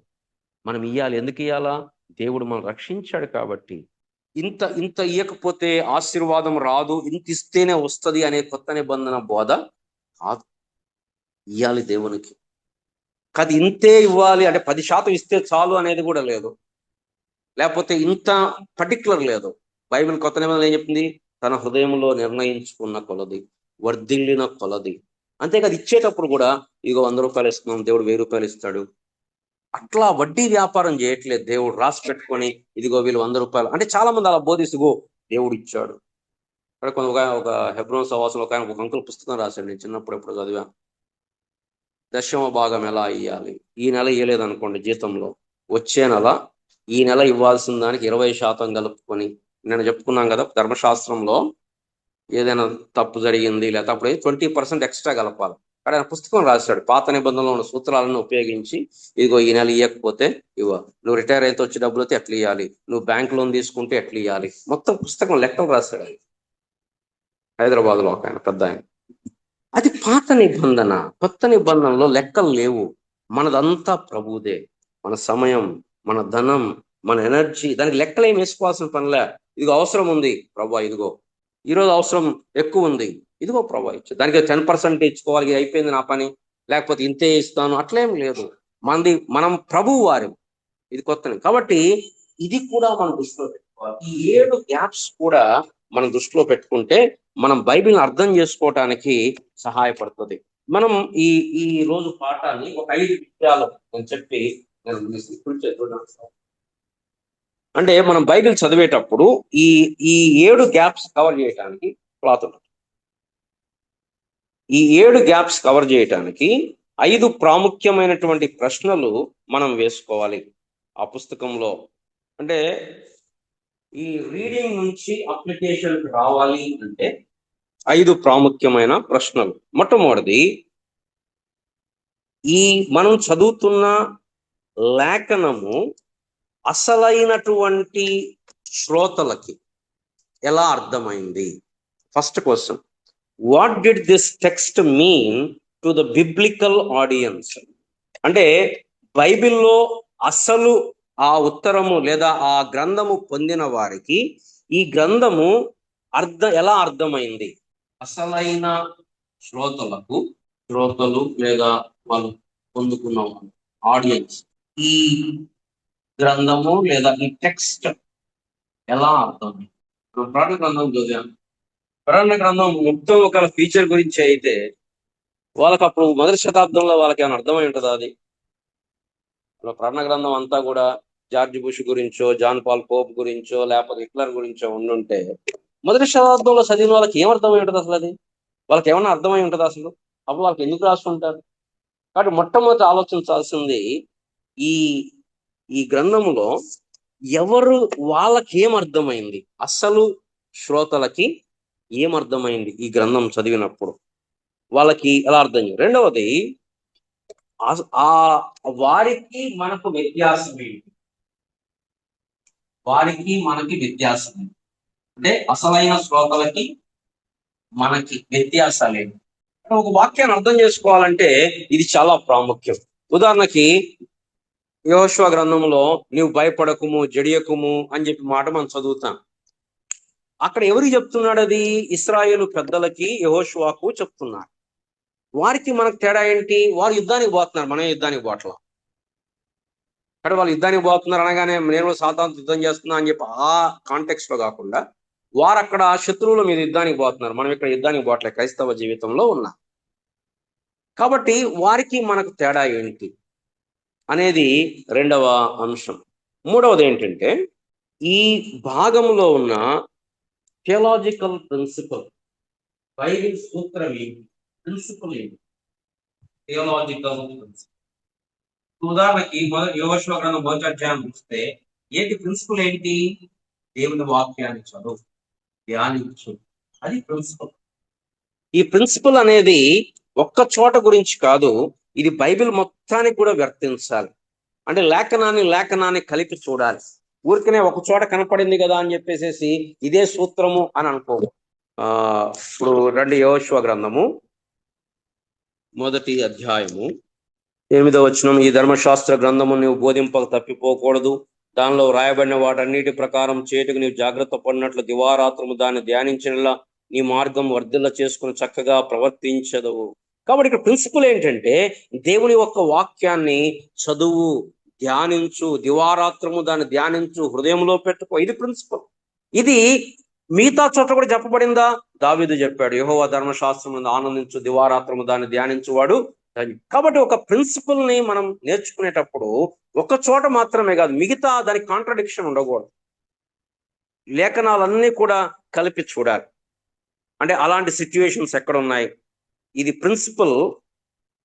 మనం ఇయ్యాలి. ఎందుకు ఇయ్యాలా? దేవుడు మనం రక్షించాడు కాబట్టి. ఇంత ఇయ్యకపోతే ఆశీర్వాదం రాదు, ఇంత ఇస్తేనే వస్తుంది అనే కొత్త నిబంధన బోధ కాదు. ఇయ్యాలి దేవునికి. కాదు ఇంతే ఇవ్వాలి అంటే 10% ఇస్తే చాలు అనేది కూడా లేదు, లేకపోతే ఇంత పర్టికులర్ లేదు. బైబిల్ కొత్త నిబంధనలు ఏం చెప్తుంది? తన హృదయంలో నిర్ణయించుకున్న కొలది, వర్ధిల్లిన కొలది. అంతేకాదు ఇచ్చేటప్పుడు కూడా ఇదిగో 100 రూపాయలు ఇస్తున్నాం, దేవుడు 1000 రూపాయలు ఇస్తాడు. అట్లా వడ్డీ వ్యాపారం చేయట్లేదు దేవుడు. రాసి పెట్టుకొని ఇదిగో వీళ్ళు 100 రూపాయలు అంటే చాలా మంది అలా బోధిస్తుగో దేవుడు ఇచ్చాడు. అక్కడ ఒక హెబ్రోన్ సహవాసంలో ఒక అంకుల్ పుస్తకం రాశాడు, నేను చిన్నప్పుడు ఎప్పుడు చదివా. దశమ భాగం ఎలా ఇవ్వాలి? ఈ నెల ఇవ్వలేదు అనుకోండి జీతంలో, వచ్చే నెల ఈ నెల ఇవ్వాల్సిన దానికి 20% కలుపుకొని, నేను చెప్పుకున్నాం కదా ధర్మశాస్త్రంలో ఏదైనా తప్పు జరిగింది లేదా అప్పుడు 20% ఎక్స్ట్రా కలపాలి. అక్కడ ఆయన పుస్తకం రాశాడు, పాత నిబంధనలో ఉన్న సూత్రాలను ఉపయోగించి ఇదిగో ఈ నెల ఇవ్వకపోతే నువ్వు రిటైర్ అయితే వచ్చే డబ్బులు అయితే ఎట్లా ఇవ్వాలి, నువ్వు బ్యాంక్ లోన్ తీసుకుంటే ఎట్లా ఇవ్వాలి, మొత్తం పుస్తకం లెక్కలు రాశాడు. హైదరాబాద్లో ఒక ఆయన పెద్ద ఆయన. అది పాత నిబంధన. కొత్త నిబంధనలో లెక్కలు లేవు. మనదంతా ప్రభుదే. మన సమయం, మన ధనం, మన ఎనర్జీ, దానికి లెక్కలు ఏమి వేసుకోవాల్సిన పనిలే. ఇదిగో అవసరం ఉంది ప్రభా, ఇదిగో ఈరోజు అవసరం ఎక్కువ ఉంది, ఇదిగో ప్రభా ఇచ్చు, దానికి 10% ఇచ్చుకోవాలి, ఇది అయిపోయింది నా పని, లేకపోతే ఇంతే ఇస్తాను, అట్లేం లేదు. మనం ప్రభువు వారి. ఇది కొత్త. కాబట్టి ఇది కూడా మనం దృష్టిలో పెట్టుకోవాలి. ఈ 7 గ్యాప్స్ కూడా మనం దృష్టిలో పెట్టుకుంటే మనం బైబిల్ని అర్థం చేసుకోవటానికి సహాయపడుతుంది. మనం ఈ రోజు పాఠాన్ని ఒక 5 విషయాలు నేను చెప్పి అంటే మనం బైబిల్ చదివేటప్పుడు ఈ 7 గ్యాప్స్ కవర్ చేయడానికి క్లాత్ ఉంటుంది. ఈ 7 గ్యాప్స్ కవర్ చేయటానికి 5 ప్రాముఖ్యమైనటువంటి ప్రశ్నలు మనం వేసుకోవాలి ఆ పుస్తకంలో. అంటే ఈ రీడింగ్ నుంచి అప్లికేషన్ రావాలి అంటే 5 ప్రాముఖ్యమైన ప్రశ్నలు. మొట్టమొదటిది, మనం చదువుతున్న లేఖనము అసలైనటువంటి శ్రోతలకి ఎలా అర్థమైంది? First question, what did this text mean to the biblical audience? అంటే బైబిల్లో అసలు ఆ ఉత్తరము లేదా ఆ గ్రంథము పొందిన వారికి ఈ గ్రంథము ఎలా అర్థమైంది? అసలైన శ్రోతలు లేదా వాళ్ళు పొందుకున్న ఆడియన్స్ ఈ గ్రంథము లేదా ఈ టెక్స్ట్ ఎలా అర్థమైంది? ప్రాణ గ్రంథం చదివాం, పురాణ గ్రంథం మొత్తం ఒక ఫీచర్ గురించి అయితే వాళ్ళకి అప్పుడు మొదటి శతాబ్దంలో వాళ్ళకి ఏమైనా అర్థమై ఉంటుందా అది? పురాణ గ్రంథం అంతా కూడా జార్జ్ బుష్ గురించో, జాన్ పాల్ పోప్ గురించో, లేకపోతే హిట్లర్ గురించో ఉండుంటే మొదటి శతాబ్దంలో చదివిన వాళ్ళకి ఏం అర్థమై ఉంటుంది అసలు? అది వాళ్ళకి ఏమన్నా అర్థమై ఉంటుంది అసలు? అప్పుడు వాళ్ళకి ఎందుకు రాస్తుంటారు? కాబట్టి మొట్టమొదటి ఆలోచించాల్సింది ఈ ఈ గ్రంథములో ఎవరు వాళ్ళకి ఏం అర్థమైంది, అసలు శ్రోతలకి ఏం అర్థమైంది ఈ గ్రంథం చదివినప్పుడు, వాళ్ళకి ఎలా అర్థం. రెండవది, ఆ వారికి మనకు వ్యత్యాసం ఏంటి? వారికి మనకి వ్యత్యాసం ఏంటి? అంటే అసలైన శ్రోతలకి మనకి వ్యత్యాసాలు ఏంటి? ఒక వాక్యాన్ని అర్థం చేసుకోవాలంటే ఇది చాలా ప్రాముఖ్యం. ఉదాహరణకి యెహోషువ గ్రంథంలో నీవు భయపడకుము, జడియకుము అని చెప్పి మాట మనం చదువుతాం. అక్కడ ఎవరికి చెప్తున్నాడు? అది ఇశ్రాయేలు పెద్దలకి, యెహోషువకు చెప్తున్నాడు. వారికి మనకు తేడా ఏంటి? వారు యుద్ధానికి పోతున్నారు, మనం యుద్ధానికి పోవట్లా. కానీ వాళ్ళు యుద్ధానికి పోతున్నారు అనగానే నేను సాతానుతో యుద్ధం చేస్తున్నా అని చెప్పి ఆ కాంటెక్స్ట్ లో కాకుండా, వారు అక్కడ శత్రువుల మీద యుద్ధానికి పోతున్నారు, మనం ఇక్కడ యుద్ధానికి పోవట్లేదు, క్రైస్తవ జీవితంలో ఉన్నా. కాబట్టి వారికి మనకు తేడా ఏంటి అనేది రెండవ అంశం. మూడవది ఏంటంటే, ఈ భాగంలో ఉన్న థియలాజికల్ ప్రిన్సిపల్, బైబిల్ సూత్రం ఏంటి, ప్రిన్సిపల్ ఏంటి, థియలాజికల్ ప్రిన్సిపల్. ఉదాహరణకి యెహోషువ గ్రంథం మొదటి అధ్యాయం చూస్తే ఏంటి ప్రిన్సిపల్ ఏంటి? దేవుని వాక్యాన్ని చదువు, ధ్యానించు, అది ప్రిన్సిపల్. ఈ ప్రిన్సిపల్ అనేది ఒక్క చోట గురించి కాదు, ఇది బైబిల్ మొత్తానికి కూడా వర్తించాలి. అంటే లేఖనాన్ని కలిపి చూడాలి. ఊరికనే ఒక చోట కనపడింది కదా అని చెప్పేసి ఇదే సూత్రము అని అనుకోము. ఇప్పుడు రండి, యెహోషువ గ్రంథము మొదటి అధ్యాయము 8వ వచనం. ఈ ధర్మశాస్త్ర గ్రంథము నీవు బోధింపక తప్పిపోకూడదు, దానిలో రాయబడిన వాటన్నిటి ప్రకారం చేటుకు నీవు జాగ్రత్త పడినట్లు దివారాత్రము దాన్ని ధ్యానించినలా నీ మార్గం వర్ధిల్ల చేసుకుని చక్కగా ప్రవర్తించదవు. కాబట్టి ఇక్కడ ప్రిన్సిపల్ ఏంటంటే, దేవుని యొక్క వాక్యాన్ని చదువు, ధ్యానించు, దివారాత్రము దాన్ని ధ్యానించు, హృదయంలో పెట్టుకో, ఇది ప్రిన్సిపల్. ఇది మిగతా చోట్ల కూడా చెప్పబడిందా? దావీదు చెప్పాడు, యెహోవా ధర్మశాస్త్రము ఆనందించు, దివారాత్రము దాన్ని ధ్యానించువాడు. కాబట్టి ఒక ప్రిన్సిపల్ ని మనం నేర్చుకునేటప్పుడు ఒక చోట మాత్రమే కాదు, మిగతా దానికి కాంట్రడిక్షన్ ఉండకూడదు. లేఖనాలన్నీ కూడా కలిపి చూడాలి. అంటే అలాంటి సిచ్యువేషన్స్ ఎక్కడ ఉన్నాయి, ఇది ప్రిన్సిపల్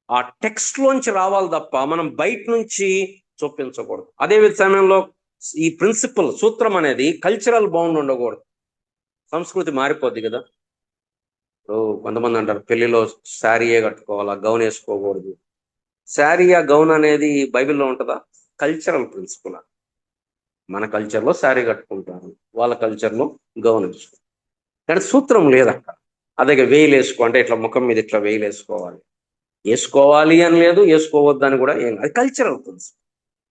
ఆ టెక్స్ట్ లోంచి రావాలి తప్ప మనం బయట నుంచి చూపించకూడదు. అదే సమయంలో ఈ ప్రిన్సిపల్ సూత్రం అనేది కల్చరల్ బౌండ్ ఉండకూడదు. సంస్కృతి మారిపోద్ది కదా. ఇప్పుడు కొంతమంది అంటారు పెళ్లిలో శారీయే కట్టుకోవాలా, గౌన్ వేసుకోకూడదు. శారీయా గౌన్ అనేది బైబిల్లో ఉంటుందా? Cultural principle. మన కల్చర్లో శారీ కట్టుకుంటారు, వాళ్ళ కల్చర్లో గౌన్ వేసుకుంటారు. కానీ సూత్రం లేదు అక్కడ. అదే వేలు వేసుకో అంటే ఇట్లా ముఖం మీద ఇట్లా వేలు వేసుకోవాలి అని లేదు, వేసుకోవద్దు అని కూడా ఏం, అది కల్చరల్ ప్రిన్సిపల్.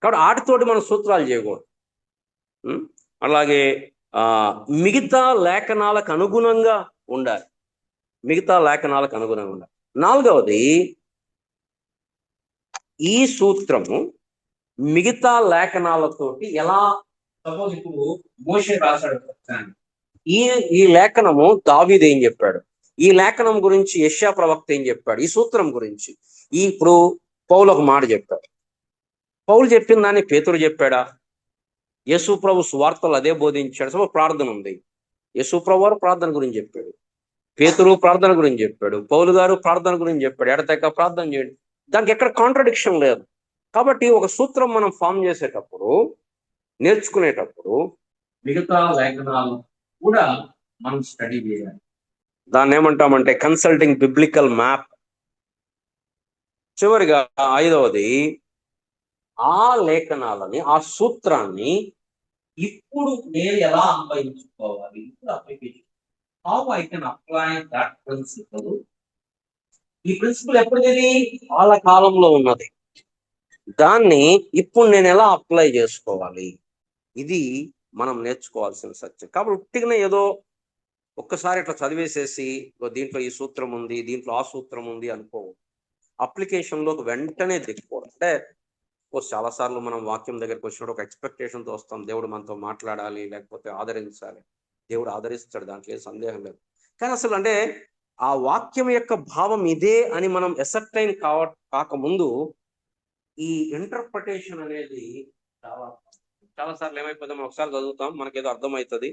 కాబట్టి వాటితోటి మనం సూత్రాలు చేయకూడదు. అలాగే మిగతా లేఖనాలకు అనుగుణంగా ఉండాలి. నాలుగవది, ఈ సూత్రము మిగతా లేఖనాలతోటి ఎలా, సపోజ్ ఇప్పుడు మోషే రాశాడు, ఈ లేఖనము దావీదు ఏం చెప్పాడు, ఈ లేఖనం గురించి యెషయా ప్రవక్త ఏం చెప్పాడు, ఈ సూత్రం గురించి ఇప్పుడు పౌలు ఒక మాట చెప్పాడు. పౌలు చెప్పిన దాన్ని పేతురు చెప్పాడా? యేసు ప్రభు సువార్తలు అదే బోధించాడు. సో ప్రార్థన ఉంది, యేసు ప్రభు వారు ప్రార్థన గురించి చెప్పాడు, పేతురు ప్రార్థన గురించి చెప్పాడు, పౌలు గారు ప్రార్థన గురించి చెప్పాడు. ఎడతెక్క ప్రార్థన చేయండి, దానికి ఎక్కడ కాంట్రడిక్షన్ లేదు. కాబట్టి ఒక సూత్రం మనం ఫామ్ చేసేటప్పుడు, నేర్చుకునేటప్పుడు మిగతా లేఖనాలు కూడా మనం స్టడీ చేయాలి. దాన్ని ఏమంటామంటే కన్సల్టింగ్ బిబ్లికల్ మ్యాప్. చివరిగా ఐదవది, ఆ లేఖనాలని, ఆ సూత్రాన్ని ఇప్పుడు నేను ఎలా అన్వయించుకోవాలి, ఇప్పుడు application, how I can apply that principle. ఈ ప్రిన్సిపల్ ఎప్పటిది? వాళ్ళ కాలంలో ఉన్నది, దాన్ని ఇప్పుడు నేను ఎలా అప్లై చేసుకోవాలి, ఇది మనం నేర్చుకోవాల్సిన సత్యం. కాబట్టి ఉట్టిగానే ఏదో ఒక్కసారి ఇట్లా చదివేసేసి దీంట్లో ఈ సూత్రం ఉంది, దీంట్లో ఆ సూత్రం ఉంది అనుకో, అప్లికేషన్లోకి వెంటనే దిగిపోవడం. అంటే చాలాసార్లు మనం వాక్యం దగ్గరికి వచ్చినప్పుడు ఒక ఎక్స్పెక్టేషన్తో వస్తాం, దేవుడు మనతో మాట్లాడాలి, లేకపోతే ఆదరించాలి. దేవుడు ఆదరిస్తాడు, దాంట్లో ఏ సందేహం లేదు. కానీ అసలు అంటే ఆ వాక్యం యొక్క భావం ఇదే అని మనం ఎసర్టైన్ కాకముందు ఈ ఇంటర్ప్రిటేషన్ అనేది చాలా చాలా సార్లు ఏమైపోతుంది, మనం ఒకసారి చదువుతాం, మనకేదో అర్థమవుతుంది,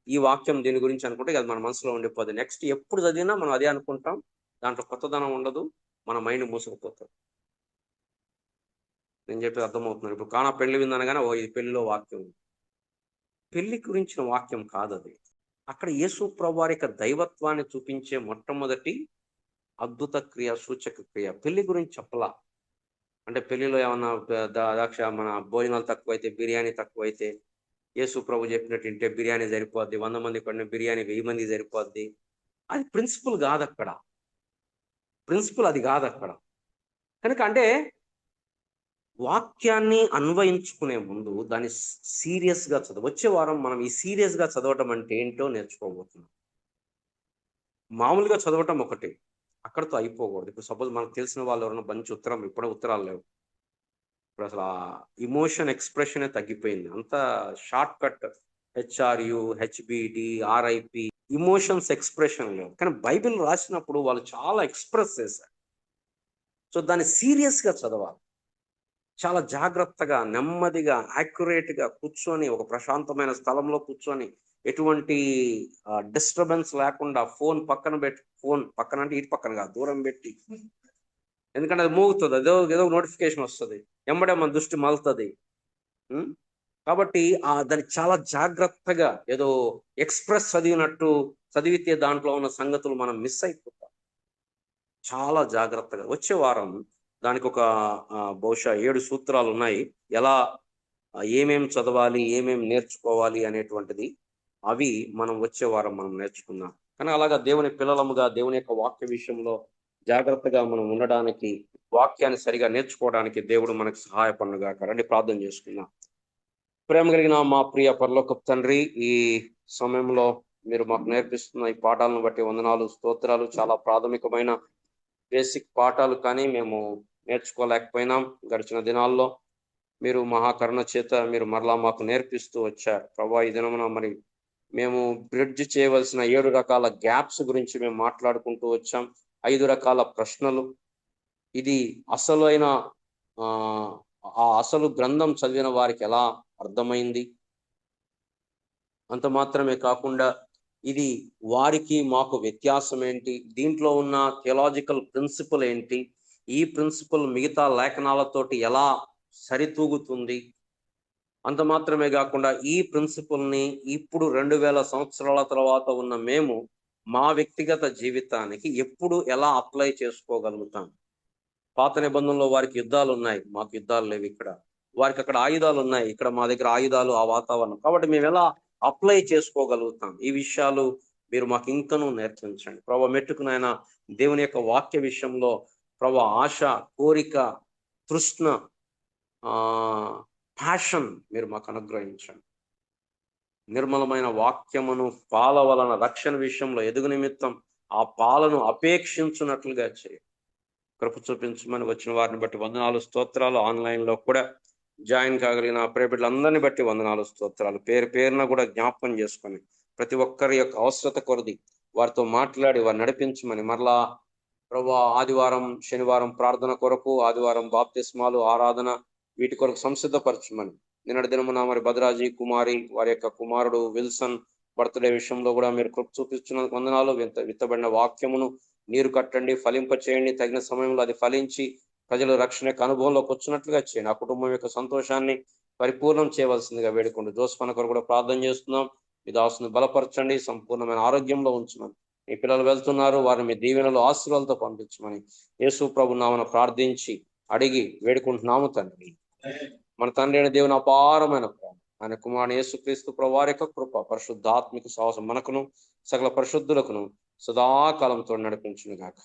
ఈ వాక్యం దీని గురించి అనుకుంటే అది మన మనసులో ఉండిపోతుంది. నెక్స్ట్ ఎప్పుడు చదివినా మనం అదే అనుకుంటాం, దాంట్లో కొత్తదనం ఉండదు, మన మైండ్ మూసుకుపోతుంది. నేను చెప్పేది అర్థమవుతున్నాను. ఇప్పుడు కానా పెళ్లి విందనగానే ఓ ఇది పెళ్లిలో వాక్యం, పెళ్లి గురించిన వాక్యం కాదు అది. అక్కడ యేసు ప్రభు వారి యొక్క దైవత్వాన్ని చూపించే మొట్టమొదటి అద్భుత క్రియ, సూచక క్రియ. పెళ్లి గురించి చెప్పలా. అంటే పెళ్లిలో ఏమన్నా దాక్ష మన భోజనాలు తక్కువైతే, బిర్యానీ తక్కువైతే, యేసు ప్రభు చెప్పినట్టు తింటే బిర్యానీ సరిపోద్ది, 100 మంది పడిన బిర్యానీ 1000 మంది సరిపోద్ది. అది ప్రిన్సిపల్ కాదు అక్కడ. ప్రిన్సిపల్ అది కాదు అక్కడ. కనుక అంటే వాక్యాన్ని అన్వయించుకునే ముందు దాన్ని సీరియస్ గా చదవ. వచ్చే వారం మనం ఈ సీరియస్ గా చదవటం అంటే ఏంటో నేర్చుకోబోతున్నాం. మామూలుగా చదవటం ఒకటి, అక్కడతో అయిపోకూడదు. ఇప్పుడు సపోజ్ మనకు తెలిసిన వాళ్ళు ఎవరైనా మంచి ఇప్పుడే ఉత్తరాలు లేవు. ఇప్పుడు అసలు ఆ ఇమోషన్ ఎక్స్ప్రెషన్ తగ్గిపోయింది. అంత shortcut HRU, HBD, RIP, emotions expression లేవు. కానీ బైబిల్ రాసినప్పుడు వాళ్ళు చాలా ఎక్స్ప్రెస్ చేశారు. సో దాన్ని సీరియస్ గా చదవాలి. చాలా జాగ్రత్తగా, నెమ్మదిగా, యాక్యురేట్ గా కూర్చొని, ఒక ప్రశాంతమైన స్థలంలో కూర్చొని, ఎటువంటి డిస్టర్బెన్స్ లేకుండా, ఫోన్ పక్కన అంటే ఇటు పక్కన కాదు, దూరం పెట్టి, ఎందుకంటే అది మోగుతుంది, ఏదో నోటిఫికేషన్ వస్తుంది, ఎంబడే మన దృష్టి మలుతుంది. కాబట్టి దాన్ని చాలా జాగ్రత్తగా, ఏదో ఎక్స్ప్రెస్ చదివినట్టు చదివితే దాంట్లో ఉన్న సంగతులు మనం మిస్ అయిపోతాం. చాలా జాగ్రత్తగా. వచ్చే వారం దానికి ఒక బహుశా 7 సూత్రాలు ఉన్నాయి, ఎలా ఏమేం చదవాలి, ఏమేం నేర్చుకోవాలి అనేటువంటిది. అవి మనం వచ్చే వారం మనం నేర్చుకుందాం. కానీ అలాగా దేవుని పిల్లలముగా దేవుని యొక్క వాక్య విషయంలో జాగ్రత్తగా మనం ఉండడానికి, వాక్యాన్ని సరిగా నేర్చుకోవడానికి దేవుడు మనకు సహాయపడునుగాక. రండి ప్రార్థన చేసుకుందాం. ప్రేమ కలిగిన మా ప్రియ పరలోకపు తండ్రి, ఈ సమయంలో మీరు మాకు నేర్పిస్తున్న ఈ పాఠాలను బట్టి వందనాలు, స్తోత్రాలు. చాలా ప్రాథమికమైన బేసిక్ పాఠాలు, కానీ మేము నేర్చుకోలేకపోయినాం. గడిచిన దినాల్లో మీరు మహాకరుణ చేత మీరు మరలా మాకు నేర్పిస్తూ వచ్చారు ప్రభా. ఈ దినమున మరి మేము బ్రిడ్జ్ చేయవలసిన 7 రకాల గ్యాప్స్ గురించి మేము మాట్లాడుకుంటూ వచ్చాం. 5 రకాల ప్రశ్నలు. ఇది అసలైన ఆ అసలు గ్రంథం చదివిన వారికి ఎలా అర్థమైంది, అంత మాత్రమే కాకుండా ఇది వారికి మాకు వ్యత్యాసం ఏంటి, దీంట్లో ఉన్న థియలాజికల్ ప్రిన్సిపల్ ఏంటి, ఈ ప్రిన్సిపల్ మిగతా లేఖనాలతోటి ఎలా సరితూగుతుంది, అంత మాత్రమే కాకుండా ఈ ప్రిన్సిపల్ని ఇప్పుడు 2000 సంవత్సరాల తర్వాత ఉన్న మేము మా వ్యక్తిగత జీవితానికి ఎప్పుడు ఎలా అప్లై చేసుకోగలుగుతాం. పాత నిబంధనలో వారికి యుద్ధాలు ఉన్నాయి, మాకు యుద్ధాలు లేవు. ఇక్కడ వారికి అక్కడ ఆయుధాలు ఉన్నాయి, ఇక్కడ మా దగ్గర ఆయుధాలు, ఆ వాతావరణం. కాబట్టి మేము ఎలా అప్లై చేసుకోగలుగుతాం, ఈ విషయాలు మీరు మాకు ఇంకనూ నేర్పించండి ప్రభా. మెట్టుకునైనా దేవుని యొక్క వాక్య విషయంలో ప్రభా ఆశ, కోరిక, తృష్ణ, ప్యాషన్ మీరు మాకు అనుగ్రహించండి. నిర్మలమైన వాక్యమును పాల వలన రక్షణ విషయంలో ఎదుగు నిమిత్తం ఆ పాలను అపేక్షించున్నట్లుగా చేయండి. కృప చూపించమని వచ్చిన వారిని బట్టి వందనాలు, స్తోత్రాలు. ఆన్లైన్లో కూడా జాయిన్ కాగలిగిన ప్రియ బిడ్డలందరినీ బట్టి వందనాలు, స్తోత్రాలు. పేరు పేరున కూడా జ్ఞాపకం చేసుకొని ప్రతి ఒక్కరి యొక్క అవసరత కొరది వారితో మాట్లాడి వారు నడిపించమని, మరలా ప్రభా ఆదివారం, శనివారం ప్రార్థన కొరకు, ఆదివారం బాప్తిస్మాలు, ఆరాధన, వీటి కొరకు సంసిద్ధపరచమని. నిన్నటి దినమున మరి భద్రాజీ కుమారి వారి యొక్క కుమారుడు విల్సన్ బర్త్డే విషయంలో కూడా మీరు కృప చూపిస్తున్న వందనాలు. విత్తబడిన వాక్యమును నీరు కట్టండి, ఫలింప చేయండి. తగిన సమయంలో అది ఫలించి ప్రజలు రక్షణ యొక్క అనుభవంలోకి వచ్చినట్లుగా చేయండి. ఆ కుటుంబం యొక్క సంతోషాన్ని పరిపూర్ణం చేయవలసిందిగా వేడుకోండి. జోస్పన కొరకు కూడా ప్రార్థన చేస్తున్నాం. మీ దాసుని బలపరచండి, సంపూర్ణమైన ఆరోగ్యంలో ఉంచమని. మీ పిల్లలు వెళ్తున్నారు, వారిని మీ దీవెనలు ఆశీర్వాదాలతో పంపించమని యేసు ప్రభు నామమున ప్రార్థించి అడిగి వేడుకుంటున్నాము తండ్రి. మన తండ్రి అయిన దేవుని అపారమైన ప్రేమ, ఆయన కుమారుని యేసుక్రీస్తు ప్రభు వారి యొక్క కృప, పరిశుద్ధాత్మిక సాహసం మనకును సకల పరిశుద్ధులకును సదాకాలంతో నడిపించును గాక.